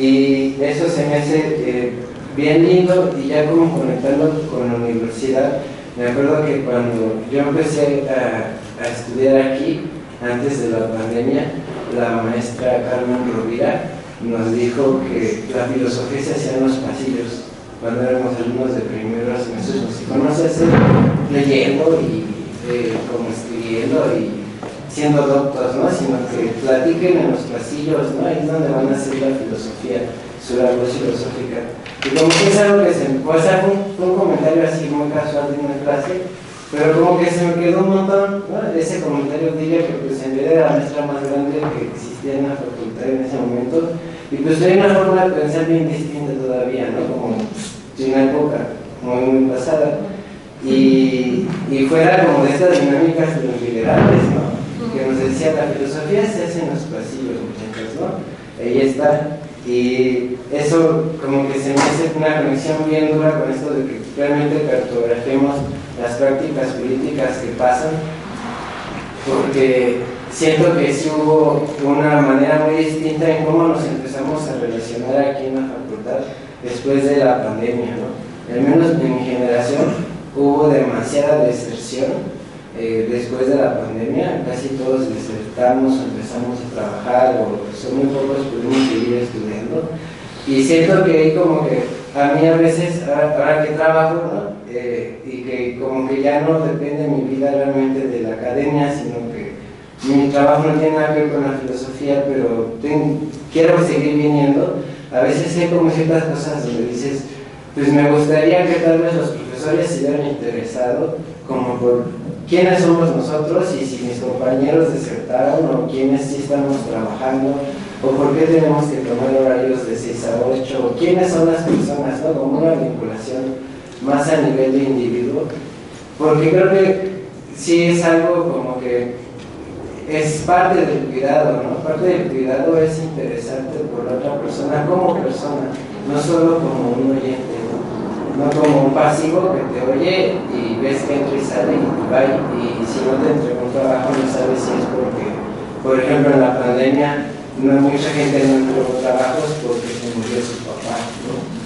H: Y eso se me hace bien lindo, y ya como conectando con la universidad, me acuerdo que cuando yo empecé a estudiar aquí, antes de la pandemia, la maestra Carmen Rovira nos dijo que la filosofía se hacía en los pasillos. Cuando éramos alumnos de primeros semestres, nos dijo, no se hace leyendo y como escribiendo y siendo doctos, ¿no? Sino que platiquen en los pasillos, ¿no? Ahí es donde van a hacer la filosofía, su labor filosófica. Y como que es algo que fue un comentario así muy casual de una clase, pero como que se me quedó un montón, ¿no? Ese comentario de ella, que pues en realidad era la maestra más grande que existía en la facultad en ese momento, y pues hay una forma de pensar bien distinta todavía, ¿no? Como de una época muy pasada, y fuera como de estas dinámicas de los liberales, ¿no? Que nos decía, la filosofía se hace en los pasillos, muchachos, ¿no? Ahí está. Y eso como que se me hace una conexión bien dura con esto de que realmente cartografiemos las prácticas políticas que pasan, porque siento que sí hubo una manera muy distinta en cómo nos empezamos a relacionar aquí en la facultad después de la pandemia, ¿no? Al menos en mi generación hubo demasiada deserción después de la pandemia, casi todos desertamos, empezamos a trabajar, o son muy pocos pudimos seguir estudiando, y siento que hay como que a mí a veces, ahora que trabajo, ¿no? Y que como que ya no depende mi vida realmente de la academia, sino que mi trabajo no tiene nada que ver con la filosofía, pero quiero seguir viniendo, a veces hay como ciertas cosas donde dices, pues me gustaría que tal vez los profesores se hubieran interesado como por quiénes somos nosotros, y si mis compañeros desertaron, o quiénes sí estamos trabajando, o por qué tenemos que tomar horarios de 6 a 8, o quiénes son las personas, ¿no? Como una vinculación más a nivel de individuo, porque creo que sí es algo como que es parte del cuidado, ¿no? Parte del cuidado es interesarte por la otra persona como persona, no solo como un oyente, no como un pasivo que te oye y ves que entra y sale y va, y si no te entregó un trabajo no sabes si es porque, por ejemplo, en la pandemia mucha gente no entregó trabajos porque se murió su papá, ¿no?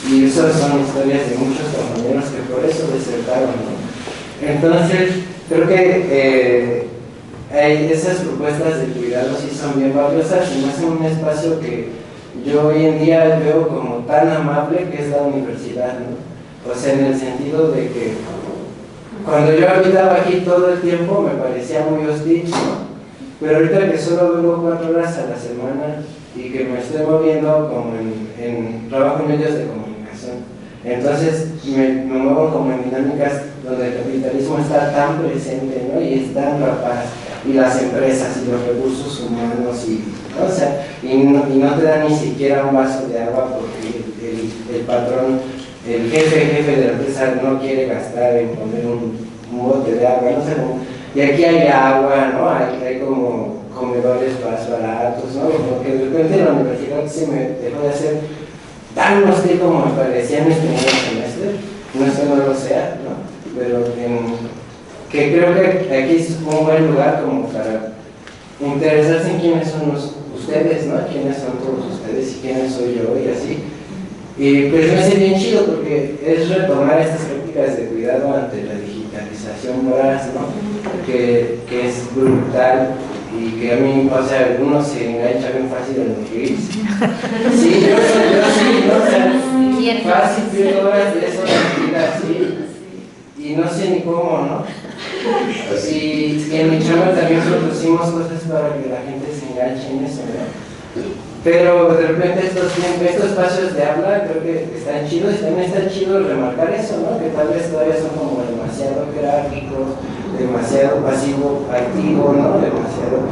H: Y esas son historias de muchos compañeros que por eso desertaron, ¿no? Entonces, creo que esas propuestas de cuidado sí son bien valiosas, y más en un espacio que yo hoy en día veo como tan amable, que es la universidad, ¿no? O sea, en el sentido de que cuando yo habitaba aquí todo el tiempo me parecía muy hostil, ¿no? Pero ahorita que solo vengo 4 horas a la semana y que me estoy moviendo como en trabajo en medios de comunicación, Entonces me muevo como en dinámicas donde el capitalismo está tan presente, ¿no? Y es tan rapaz, y las empresas y los recursos humanos, o sea, y no te dan ni siquiera un vaso de agua porque el patrón, el jefe de la empresa no quiere gastar en poner un bote de agua, no sé cómo. Y aquí hay agua, ¿no? Hay como comedores más baratos, ¿no? Porque de repente la universidad se me dejó de hacer tan hostil como me parecía en mi primer semestre. No es que no lo sea, ¿no? Pero que creo que aquí es un buen lugar como para interesarse en quiénes son ustedes, ¿no? Quiénes son todos ustedes y quiénes soy yo y así. Y pues me hace bien chido porque es retomar estas prácticas de cuidado ante la digitalización voraz, ¿no? Que es brutal y que a mí, o sea, uno se engancha bien fácil en los reels. Sí, yo sí, ¿no? O sea, fácil, 10 horas, 10 horas de vida, así. Y no sé ni cómo, ¿no? Y en mi chamba también producimos cosas para que la gente se enganche en eso, ¿no? Pero de repente estos espacios de habla creo que están chidos y también está chido remarcar eso, ¿no? Que tal vez todavía son como demasiado jerárquicos, demasiado pasivo-activo, ¿no? Demasiado.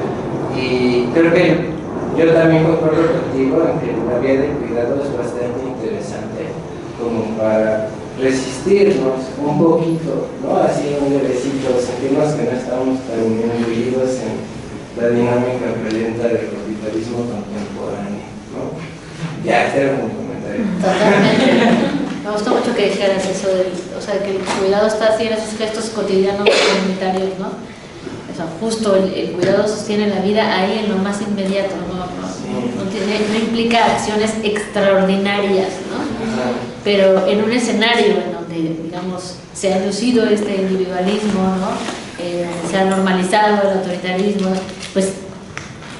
H: Y creo que yo también concuerdo contigo en que la vía del cuidado es bastante interesante como para resistirnos un poquito, ¿no? Así un levecito, sentirnos que no estamos tan imbuidos en la dinámica violenta del capitalismo contemporáneo, ¿no? Ya, este era un comentario.
A: Totalmente. Me gustó mucho que dijeras eso, o sea, que el cuidado está así en esos gestos cotidianos comunitarios, ¿no? O sea, justo el cuidado sostiene la vida ahí en lo más inmediato, no implica acciones extraordinarias, ¿no? Pero en un escenario en donde, digamos, se ha lucido este individualismo, ¿no? Se ha normalizado el autoritarismo, pues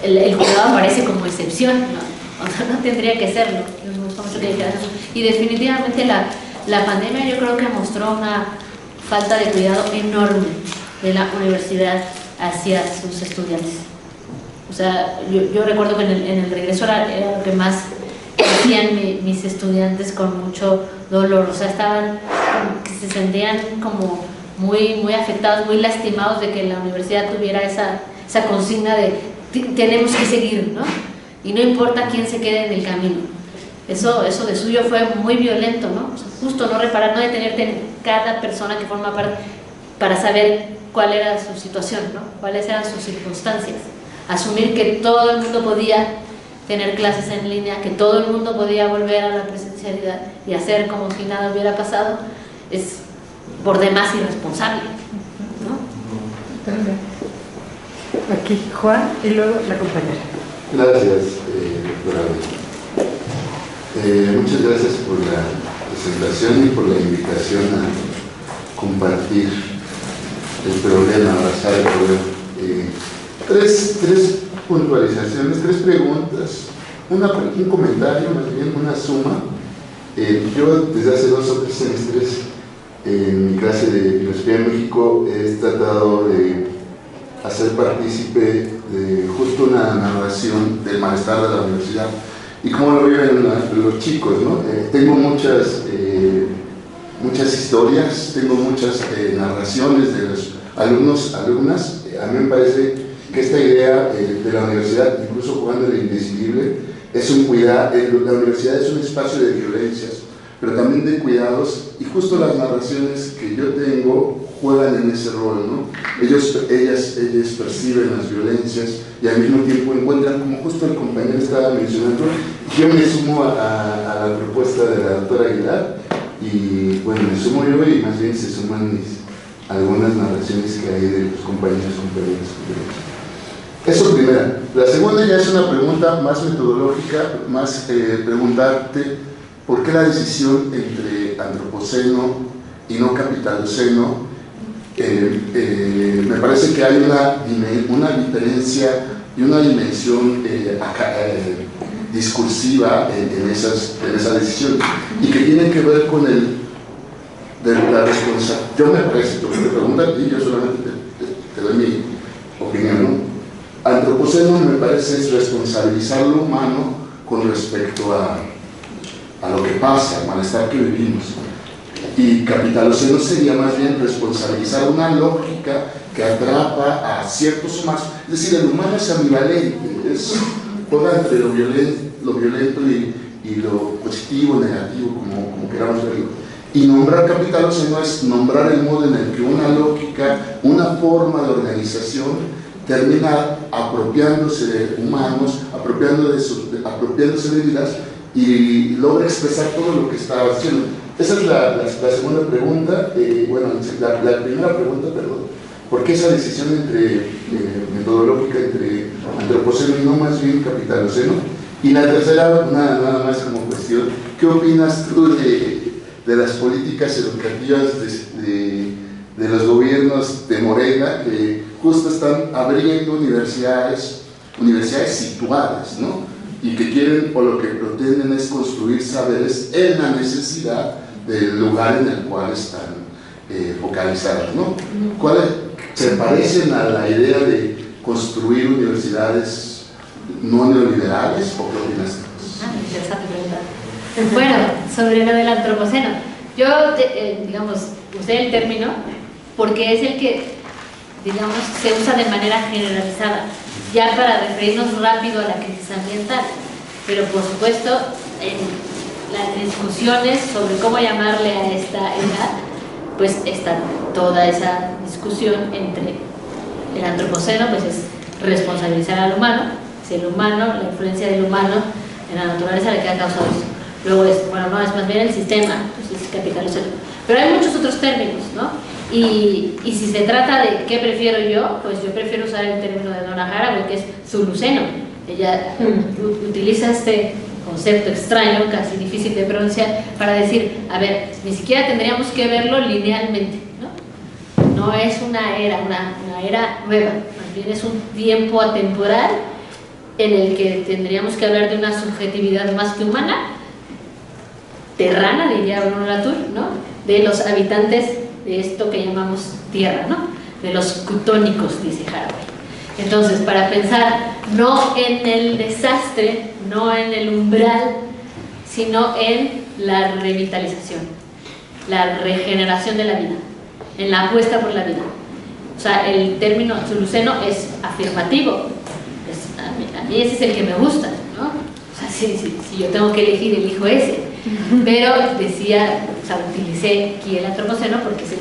A: el cuidado aparece como excepción, ¿no? O sea, no tendría que serlo. Me gusta mucho que dijeras eso. Y definitivamente la pandemia yo creo que mostró una falta de cuidado enorme de la universidad hacia sus estudiantes. O sea, yo recuerdo que en el regreso era lo que más hacían mis estudiantes con mucho dolor. O sea, se sentían como muy afectados, muy lastimados de que la universidad tuviera esa consigna de tenemos que seguir, ¿no? Y no importa quién se quede en el camino. Eso de suyo fue muy violento, ¿no? O sea, justo no reparar, no detenerte en cada persona que forma parte para saber cuál era su situación, ¿no? Cuáles eran sus circunstancias. Asumir que todo el mundo podía tener clases en línea, que todo el mundo podía volver a la presencialidad y hacer como si nada hubiera pasado, es por demás irresponsable, ¿no?
B: Aquí Juan y luego la compañera.
I: Gracias, doctora. Muchas gracias por la presentación y por la invitación a compartir el problema, abrazar el problema. Tres puntualizaciones, tres preguntas, un comentario, más bien una suma. Yo desde hace 2 o 3 semestres en mi clase de Filosofía en México he tratado de hacer partícipe de justo una narración del malestar de la universidad y cómo lo viven los chicos, ¿no? Tengo muchas historias, tengo muchas narraciones de los alumnos, alumnas. A mí me parece que esta idea de la universidad, incluso jugando el indecidible, es un cuidado. La universidad es un espacio de violencias, pero también de cuidados, y justo las narraciones que yo tengo juegan en ese rol, ¿no? Ellas perciben las violencias y al mismo tiempo encuentran, como justo el compañero estaba mencionando, yo me sumo a la propuesta de la doctora Aguilar, y bueno, me sumo yo y más bien se suman algunas narraciones que hay de los compañeros. Eso primera. La segunda ya es una pregunta más metodológica, más preguntarte por qué la decisión entre antropoceno y no capitaloceno. Me parece que hay una diferencia y una dimensión discursiva en esa decisión, y que tiene que ver con la responsabilidad. Yo me parece, tú me preguntas y yo solamente te doy mi opinión, ¿no? Antropoceno me parece es responsabilizar lo humano con respecto a a lo que pasa, al malestar que vivimos. Y capitaloceno sería más bien responsabilizar una lógica que atrapa a ciertos humanos. Es decir, el humano es ambivalente, juega entre lo violento y lo positivo, negativo, como queramos verlo. Y nombrar capitaloceno es nombrar el modo en el que una lógica, una forma de organización termina apropiándose de humanos, apropiándose de vidas y logra expresar todo lo que estaba haciendo. Esa es la segunda pregunta. La primera pregunta, perdón. ¿Por qué esa decisión metodológica entre antropoceno y no más bien capitaloceno? Y la tercera, nada más como cuestión, ¿qué opinas tú de las políticas educativas de los gobiernos de Morena que justo están abriendo universidades situadas, ¿no? Y que quieren o lo que pretenden es construir saberes en la necesidad del lugar en el cual están focalizadas, ¿no? ¿Cuáles se parecen a la idea de construir universidades no neoliberales o qué opinas?
A: Interesante pregunta. Bueno, sobre lo del antropoceno, yo, digamos, usé el término porque es el que, digamos, se usa de manera generalizada, ya para referirnos rápido a la crisis ambiental, pero por supuesto, en las discusiones sobre cómo llamarle a esta era, pues está toda esa discusión entre el antropoceno, pues es responsabilizar al humano, es el humano, la influencia del humano en la naturaleza la que ha causado eso. Luego es, bueno, no, es más bien el sistema, pues es capitaloceno. Pero hay muchos otros términos, ¿no? Y si se trata de qué prefiero yo, pues yo prefiero usar el término de Donna Haraway, que es zuluceno. Ella utiliza este concepto extraño, casi difícil de pronunciar, para decir, a ver, ni siquiera tendríamos que verlo linealmente, ¿no? No es una era nueva, más bien es un tiempo atemporal en el que tendríamos que hablar de una subjetividad más que humana, terrana, diría Bruno Latour, ¿no? De los habitantes de esto que llamamos tierra, ¿no? De los cutónicos, dice Haraway. Entonces, para pensar no en el desastre, no en el umbral, sino en la revitalización, la regeneración de la vida, en la apuesta por la vida. O sea, el término zuluceno es afirmativo. A mí ese es el que me gusta, ¿no? O sea, si yo tengo que elegir, elijo ese. Pero decía, o sea, utilicé aquí el antropoceno porque es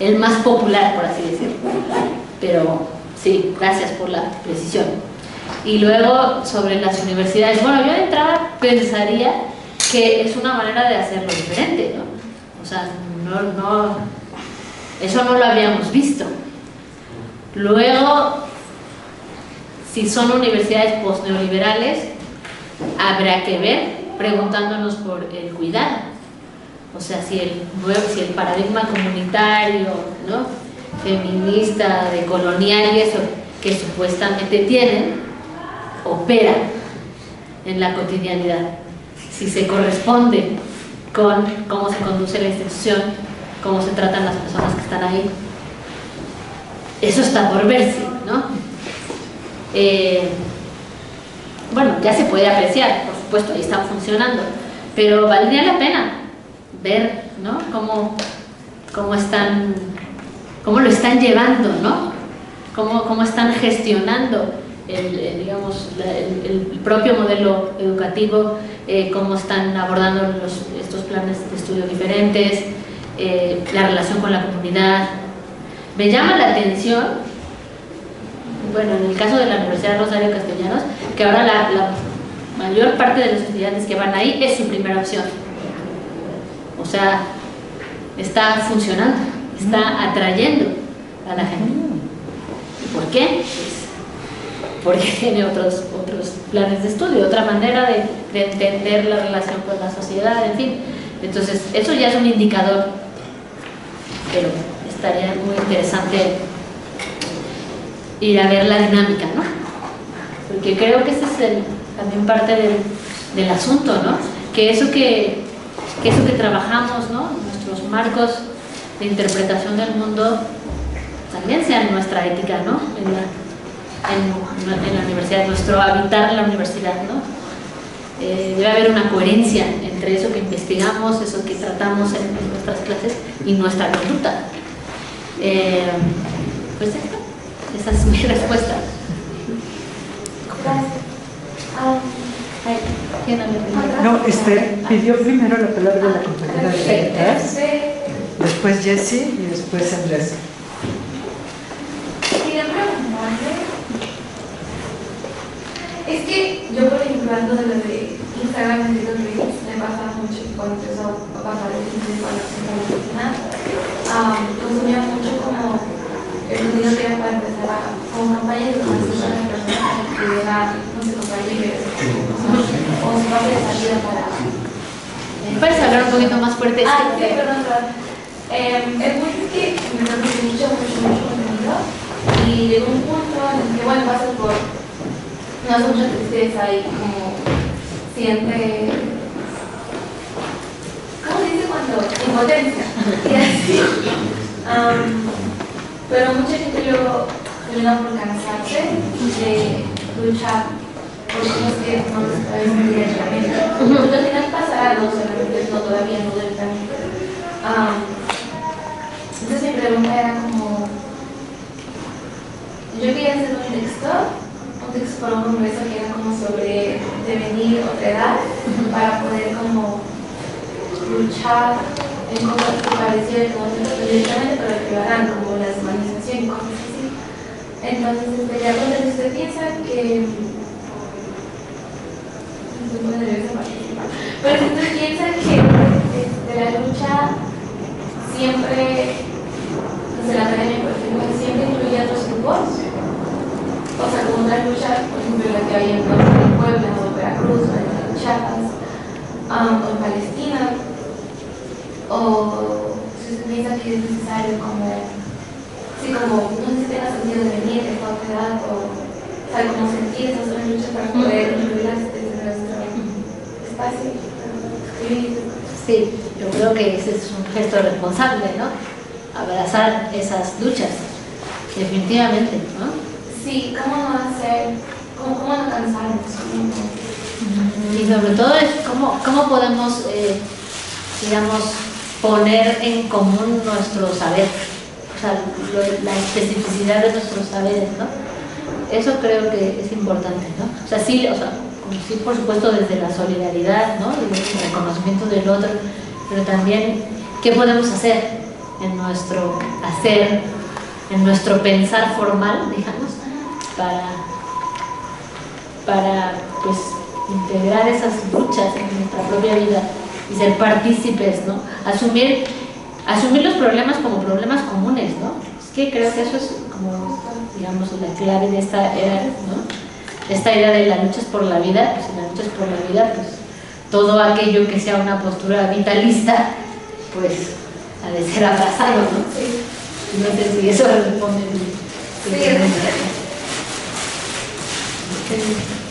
A: el más popular, por así decirlo. Pero sí, gracias por la precisión. Y luego, sobre las universidades, bueno, yo de entrada pensaría que es una manera de hacerlo diferente, ¿no? O sea, eso no lo habíamos visto. Luego, si son universidades postneoliberales, habrá que ver, preguntándonos por el cuidado. O sea, si el paradigma comunitario, ¿no?, feminista, decolonial y eso, que supuestamente tienen, opera en la cotidianidad. Si se corresponde con cómo se conduce la institución, cómo se tratan las personas que están ahí. Eso está por verse, ¿no? Bueno, ya se puede apreciar, por supuesto, ahí está funcionando, pero valdría la pena ver, ¿no?, cómo lo están llevando, ¿no? Cómo están gestionando el propio modelo educativo, cómo están abordando estos planes de estudio diferentes, la relación con la comunidad. Me llama la atención, bueno, en el caso de la Universidad Rosario Castellanos, que ahora la mayor parte de los estudiantes que van ahí es su primera opción. O sea, está funcionando, está atrayendo a la gente. ¿Por qué? Pues porque tiene otros planes de estudio, otra manera de entender la relación con la sociedad, en fin. Entonces, eso ya es un indicador, pero estaría muy interesante ir a ver la dinámica, ¿no? Porque creo que ese es también parte del asunto, ¿no? Que eso que trabajamos, ¿no?, nuestros marcos de interpretación del mundo también sean nuestra ética, ¿no? En la universidad, nuestro habitar la universidad, ¿no? Debe haber una coherencia entre eso que investigamos, eso que tratamos en nuestras clases y nuestra conducta. Pues esa es mi respuesta. ¿Quién habla?
B: No, pidió primero la palabra la compañera de atrás, después Jessie y después Andrés.
J: Quería preguntarle, es que yo, por ejemplo, ando de lo de Instagram, en los reels, me pasa mucho que cuando empezó a pasar el cuando se estaba cocinando, consumía mucho como el contenido que era para empezar como campañas de educación a las personas que era, no sé, compañeros, o su parte de salida para...
A: ¿Puedes hablar un poquito más fuerte?
J: Sí, perdón. El punto es que me produce mucho contenido y llegó un punto en el que, bueno, pasas por... No hace mucha tristeza y como siente... ¿Cómo se dice cuando? Impotencia. Y así. Pero mucha gente luego termina por cansarse de luchar por cosas que no les parecen directamente. Porque al final pasará, no solamente, no todavía, no directamente. Entonces mi pregunta era como... Yo quería hacer un texto para un congreso que era como sobre devenir otra edad, para poder como luchar en cosas que parecieran como directamente, pero que lo harán, como las manifestaciones y cosas así. Entonces, ya cuando usted piensa que... Estoy muy nerviosa para participar. Pero si usted piensa que la lucha siempre, desde la academia, por ejemplo, siempre incluye a otros grupos. O sea, como una lucha, por ejemplo, la que hay en Puebla, o Veracruz, o en Chiapas, o en Palestina, o si usted piensa que es necesario como, sí, como, no sé si tenga sentido de venir de esta edad, o sea, como sentir esas otras luchas para poder incluirlas desde nuestro espacio, escribir.
A: Sí, yo creo que ese es un gesto responsable, ¿no? Abrazar esas luchas, definitivamente, ¿no?
J: Sí, ¿cómo no hacer, cómo no cansarnos?
A: Y sobre todo es cómo podemos, digamos, poner en común nuestro saber, o sea, la especificidad de nuestros saberes, ¿no? Eso creo que es importante, ¿no? O sea, sí, por supuesto, desde la solidaridad, ¿no? Y el reconocimiento del otro, pero también qué podemos hacer en nuestro hacer, en nuestro pensar formal, digamos, para pues integrar esas luchas en nuestra propia vida y ser partícipes, ¿no? Asumir los problemas como problemas comunes, ¿no? Es que creo que eso es como, digamos, la clave de esta era, ¿no? Esta idea de la lucha es por la vida, pues si la lucha es por la vida, pues todo aquello que sea una postura vitalista, pues ha de ser abrazado, ¿no? No sé si eso responde bien.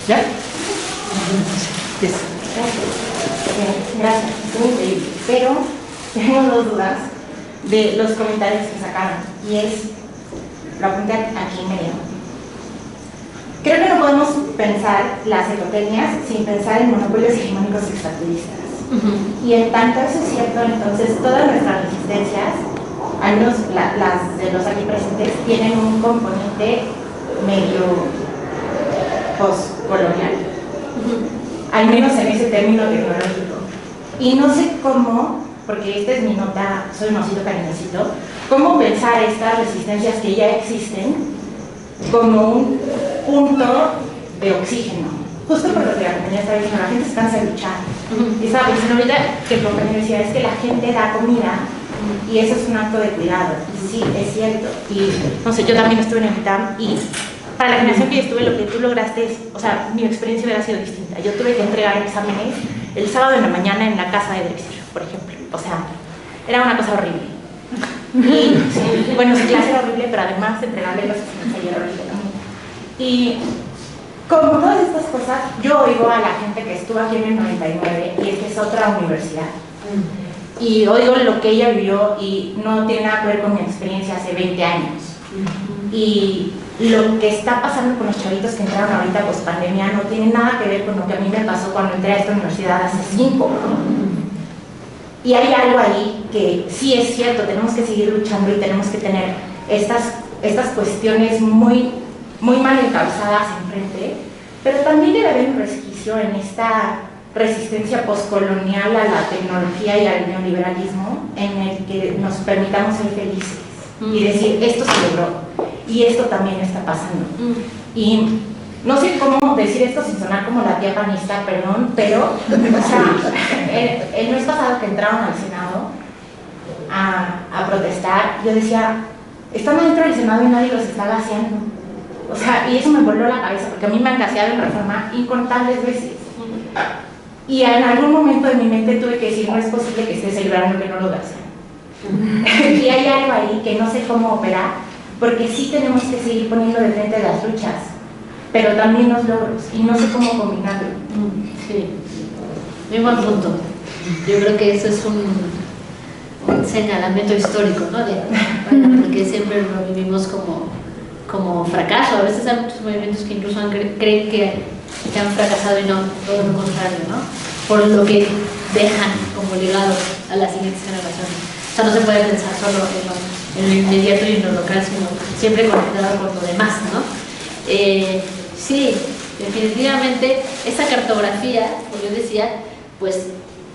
B: ¿Ya?
K: Gracias, es muy increíble. Pero tengo dos dudas de los comentarios que sacaron. Y es, lo apunté aquí medio. Creo que no podemos pensar las ecotecnias sin pensar en monopolios hegemónicos extractivistas. Y en tanto eso es cierto, entonces todas nuestras resistencias, al menos las de los aquí presentes, tienen un componente medio postcolonial, al menos en ese término tecnológico. Y no sé cómo, porque esta es mi nota, soy un osito cariñosito, cómo pensar estas resistencias que ya existen como un punto de oxígeno. Justo por lo que la compañía estaba diciendo, la gente se cansa de luchar. Y estaba pensando ahorita que el compañero decía, es que la gente da comida y eso es un acto de cuidado. Y sí, es cierto. Y no sé, yo también estuve en el ITAM y para la generación que yo estuve, lo que tú lograste es, o sea, mi experiencia hubiera sido distinta. Yo tuve que entregar exámenes el sábado en la mañana en la casa de Drexler, por ejemplo. O sea, era una cosa horrible. Y, sí, bueno, su clase era horrible, pero además entregarle los exámenes era horrible también. Y como todas estas cosas, yo oigo a la gente que estuvo aquí en el 99, y es que es otra universidad. Y oigo lo que ella vivió y no tiene nada que ver con mi experiencia hace 20 años. Y lo que está pasando con los chavitos que entraron ahorita post pandemia no tiene nada que ver con lo que a mí me pasó cuando entré a esta universidad hace 5. Y hay algo ahí que sí es cierto, tenemos que seguir luchando y tenemos que tener estas cuestiones muy mal encabezadas enfrente, pero también debe haber un resquicio en esta resistencia postcolonial a la tecnología y al neoliberalismo en el que nos permitamos ser felices y decir, esto se logró y esto también está pasando. Y no sé cómo decir esto sin sonar como la tía panista, perdón, pero o sea, el mes pasado que entraron al Senado a protestar, yo decía, están adentro del Senado y nadie los está gaseando. O sea, y eso me voló la cabeza, porque a mí me han gaseado en Reforma incontables veces. Y en algún momento de mi mente tuve que decir, no es posible que esté celebrando que no lo gaseen. Y hay algo ahí que no sé cómo operar, porque sí tenemos que seguir poniendo de frente las luchas, pero también los logros, y no sé cómo combinarlo.
A: Sí, muy buen punto. Yo creo que eso es un señalamiento histórico, ¿no? Bueno, porque siempre lo vivimos como fracaso. A veces hay muchos movimientos que incluso creen que han fracasado y no, todo lo contrario, ¿no? Por lo que dejan como legado a las siguientes generaciones. O sea, no se puede pensar solo en lo inmediato y en lo local, sino siempre conectado con lo demás, ¿no? Sí, definitivamente esa cartografía, como yo decía, pues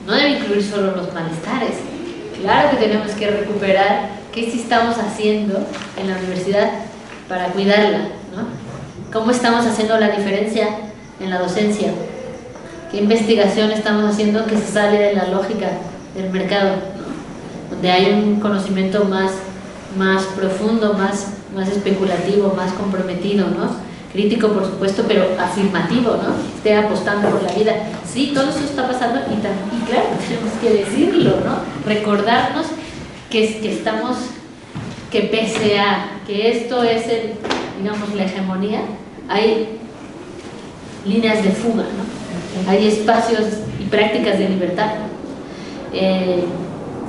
A: no debe incluir solo los malestares. Claro que tenemos que recuperar qué sí estamos haciendo en la universidad para cuidarla, ¿no? ¿Cómo estamos haciendo la diferencia en la docencia? ¿Qué investigación estamos haciendo que se sale de la lógica del mercado, ¿no? Donde hay un conocimiento más profundo, más especulativo, más comprometido, ¿no? Crítico, por supuesto, pero afirmativo, ¿no? Esté apostando por la vida. Sí, todo eso está pasando y claro, tenemos que decirlo, ¿no? Recordarnos que estamos, que pese a que esto es digamos, la hegemonía, hay líneas de fuga, ¿no? Hay espacios y prácticas de libertad.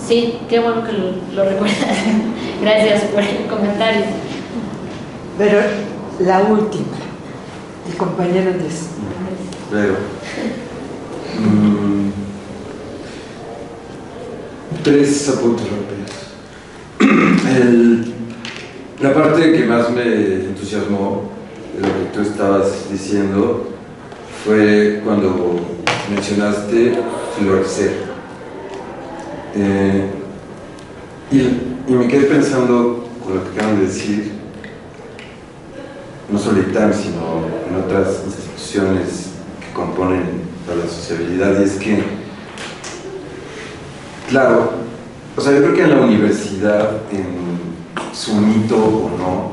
A: Sí, qué bueno que lo recuerdas. Gracias por el comentario.
B: Pero la última, el compañero de...
L: Pero, tres apuntes rápidos. La parte que más me entusiasmó de lo que tú estabas diciendo fue cuando mencionaste florecer. Y me quedé pensando con lo que acaban de decir, no solo ITAM, sino en otras instituciones que componen a la sociabilidad, y es que, claro, o sea, yo creo que en la universidad, en su mito o no,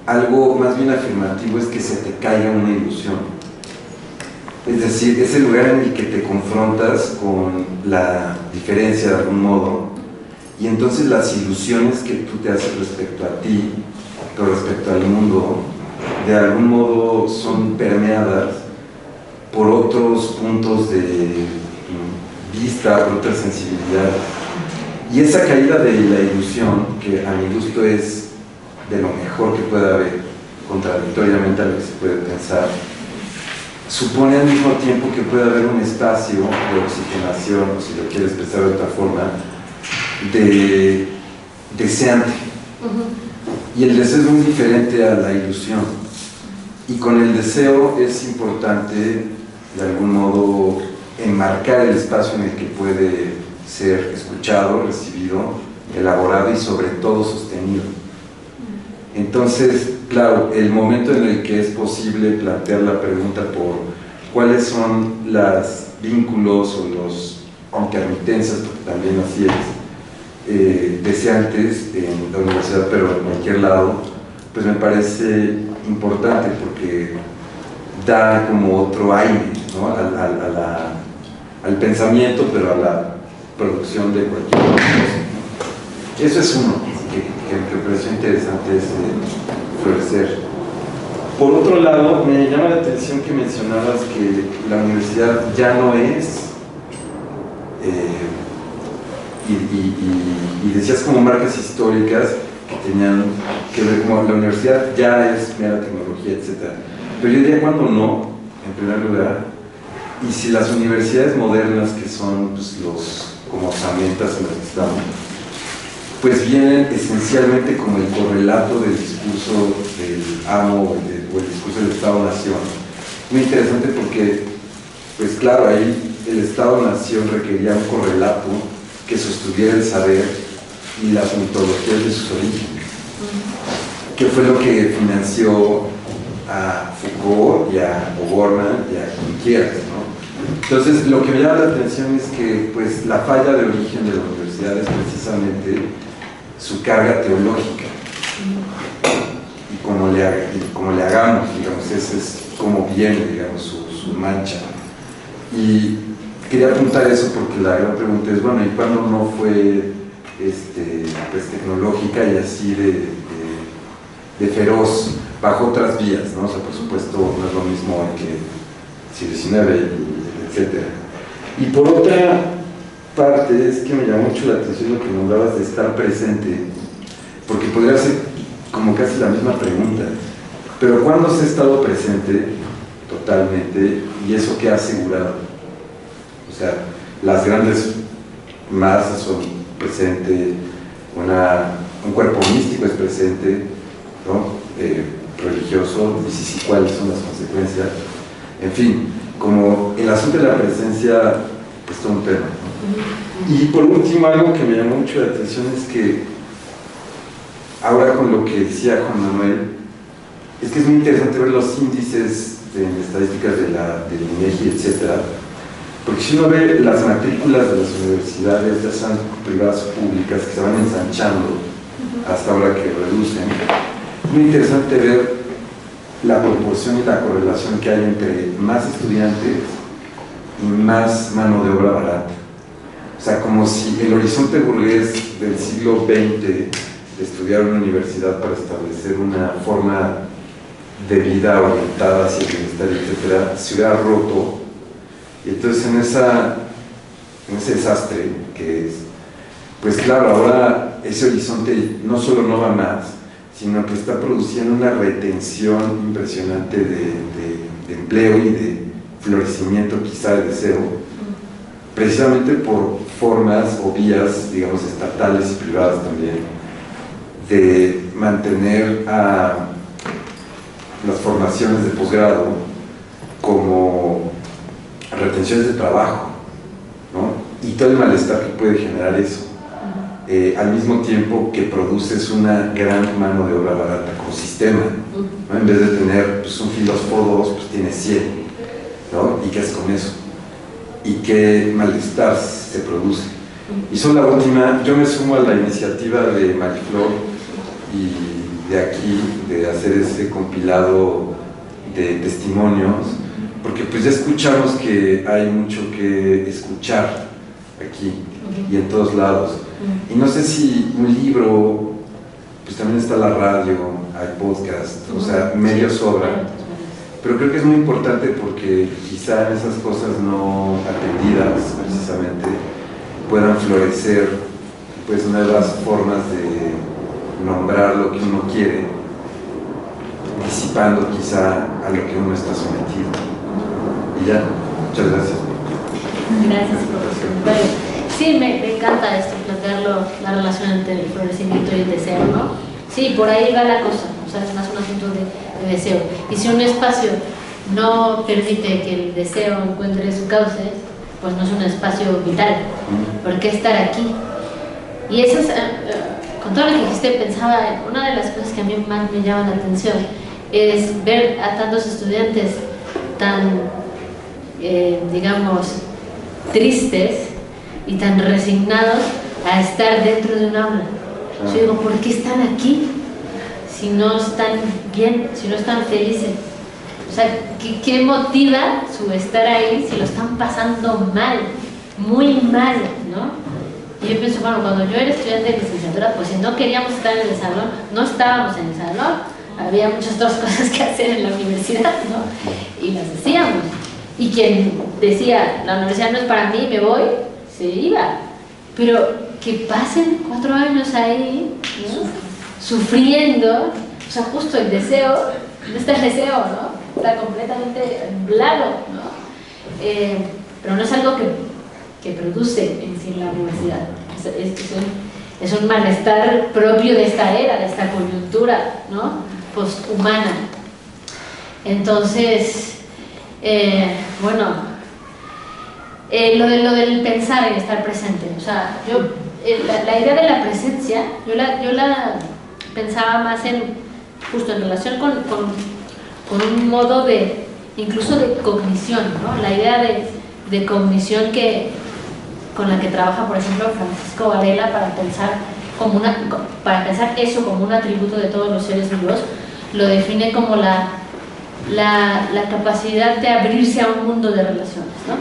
L: algo más bien afirmativo es que se te caiga una ilusión. Es decir, es el lugar en el que te confrontas con la diferencia de algún modo, y entonces las ilusiones que tú te haces respecto a ti o respecto al mundo, de algún modo son permeadas por otros puntos de vista, por otras sensibilidades. Y esa caída de la ilusión, que a mi gusto es de lo mejor que puede haber, contradictoriamente a lo que se puede pensar, supone al mismo tiempo que puede haber un espacio de oxigenación, o si lo quieres expresar de otra forma, de deseante. Y el deseo es muy diferente a la ilusión. Y con el deseo es importante, de algún modo, enmarcar el espacio en el que puede ser escuchado, recibido, elaborado y sobre todo sostenido. Entonces, claro, el momento en el que es posible plantear la pregunta por cuáles son los vínculos o los intermitencias, porque también así es, deseantes en la universidad, pero en cualquier lado, pues me parece importante porque da como otro aire, ¿no? al pensamiento, pero a la producción de cualquier cosa, ¿no? Eso es uno que me pareció interesante, es florecer. Por otro lado, me llama la atención que mencionabas que la universidad ya no es, y decías como marcas históricas, que tenían que ver como la universidad ya es mera tecnología, etc. Pero yo diría cuando no, en primer lugar, y si las universidades modernas, que son pues, los como herramientas en las que estamos, pues vienen esencialmente como el correlato del discurso del amo o el discurso del Estado-Nación. Muy interesante porque, pues claro, ahí el Estado-Nación requería un correlato que sostuviera el saber y las mitologías de sus orígenes, que fue lo que financió a Foucault y a O'Gorman y a quien quieras, ¿no? Entonces, lo que me llama la atención es que pues, la falla de origen de la universidad es precisamente su carga teológica. Y como le hagamos, digamos, ese es como viene, digamos, su mancha. Y quería apuntar eso porque la gran pregunta es, bueno, ¿y cuándo no fue pues, tecnológica y así de feroz, bajo otras vías, ¿no? O sea, por supuesto, no es lo mismo que siglo XIX, etc. Y por otra parte, es que me llamó mucho la atención lo que nombrabas de estar presente, porque podría ser como casi la misma pregunta, pero ¿cuándo se ha estado presente totalmente y eso qué ha asegurado? O sea, las grandes masas son presentes, un cuerpo místico es presente, ¿no? Religioso, y si cuáles son las consecuencias, en fin, como el asunto de la presencia es todo un tema, ¿no? Y por último, algo que me llamó mucho la atención es que ahora con lo que decía Juan Manuel, es que es muy interesante ver los índices de estadísticas del INEGI, etc. Porque si uno ve las matrículas de las universidades, ya sean privadas o públicas, que se van ensanchando hasta ahora que reducen, es muy interesante ver la proporción y la correlación que hay entre más estudiantes y más mano de obra barata. O sea, como si el horizonte burgués del siglo XX de estudiar en una universidad para establecer una forma de vida orientada hacia el bienestar, etcétera, se hubiera roto. Y entonces en ese desastre que es, pues claro, ahora ese horizonte no solo no va más, sino que está produciendo una retención impresionante de empleo y de florecimiento quizá de deseo, precisamente por formas o vías, digamos, estatales y privadas también, de mantener a las formaciones de posgrado como retenciones de trabajo, ¿no? Y todo el malestar que puede generar eso. Al mismo tiempo que produces una gran mano de obra barata como sistema, ¿no? En vez de tener pues, un filósofo o dos, pues tienes 100, ¿no? ¿Y qué haces con eso? ¿Y qué malestar se produce? Y son la última, yo me sumo a la iniciativa de Mariflor y de aquí, de hacer ese compilado de testimonios, porque pues ya escuchamos que hay mucho que escuchar aquí y en todos lados. Y no sé si un libro, pues también está la radio, hay podcast, o sea, medio sobra, pero creo que es muy importante porque quizá en esas cosas no atendidas precisamente puedan florecer pues nuevas formas de nombrar lo que uno quiere, disipando quizá a lo que uno está sometido. Y ya, muchas gracias.
A: Gracias, profesor. Sí, me encanta esto, plantearlo, la relación entre el florecimiento y el deseo, ¿no? Sí, por ahí va la cosa, o sea, es más un asunto de deseo. Y si un espacio no permite que el deseo encuentre su cauce, pues no es un espacio vital. ¿Por qué estar aquí? Y eso es, con todo lo que dijiste, pensaba, una de las cosas que a mí más me llama la atención es ver a tantos estudiantes tan, digamos, tristes y tan resignados a estar dentro de un aula. Yo digo, ¿por qué están aquí? Si no están bien, si no están felices. O sea, ¿qué motiva su estar ahí si lo están pasando mal? Muy mal, ¿no? Y yo pienso, bueno, cuando yo era estudiante de licenciatura, pues si no queríamos estar en el salón, no estábamos en el salón. Había muchas otras cosas que hacer en la universidad, ¿no? Y las hacíamos. Y quien decía, la universidad no es para mí, me voy, se iba. Pero que pasen 4 años ahí, ¿no? sufriendo, o sea, justo el deseo, no está el deseo, ¿no? Está completamente nublado, ¿no? Pero no es algo que produce en sí la universidad, es un malestar propio de esta era, de esta coyuntura, ¿no? Posthumana. Entonces, bueno, lo del pensar y estar presente, o sea, la idea de la presencia, yo la pensaba más justo en relación con un modo incluso de cognición, ¿no? La idea de cognición con la que trabaja, por ejemplo, Francisco Varela para pensar eso como un atributo de todos los seres vivos, lo define como la capacidad de abrirse a un mundo de relaciones, ¿no?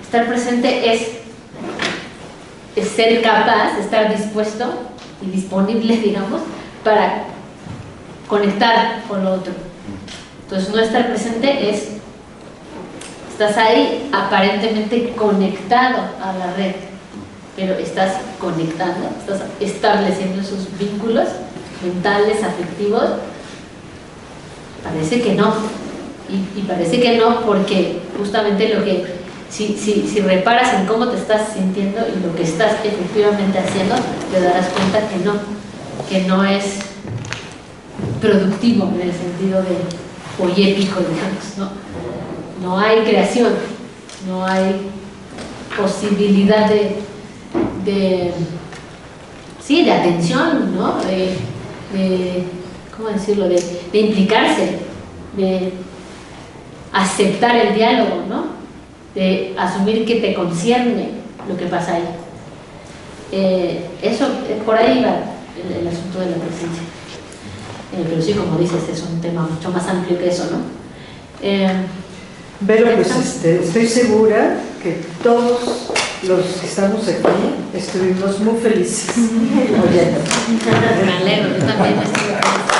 A: Estar presente es ser capaz, estar dispuesto y disponible, digamos, para conectar con lo otro. Entonces, no estar presente estás ahí aparentemente conectado a la red, pero estás conectando, estás estableciendo esos vínculos mentales, afectivos. Parece que no, y parece que no porque justamente si reparas en cómo te estás sintiendo y lo que estás efectivamente haciendo, te darás cuenta que no es productivo en el sentido de poético, digamos, no hay creación, no hay posibilidad de atención, ¿no? ¿Cómo decirlo? De implicarse, de aceptar el diálogo, ¿no? De asumir que te concierne lo que pasa ahí. Eso, por ahí va el asunto de la presencia. Pero sí, como dices, es un tema mucho más amplio que eso, ¿no?
B: Pero pues estoy segura que todos los que estamos aquí estuvimos muy felices oyendo.
A: Me alegro, yo también estoy feliz.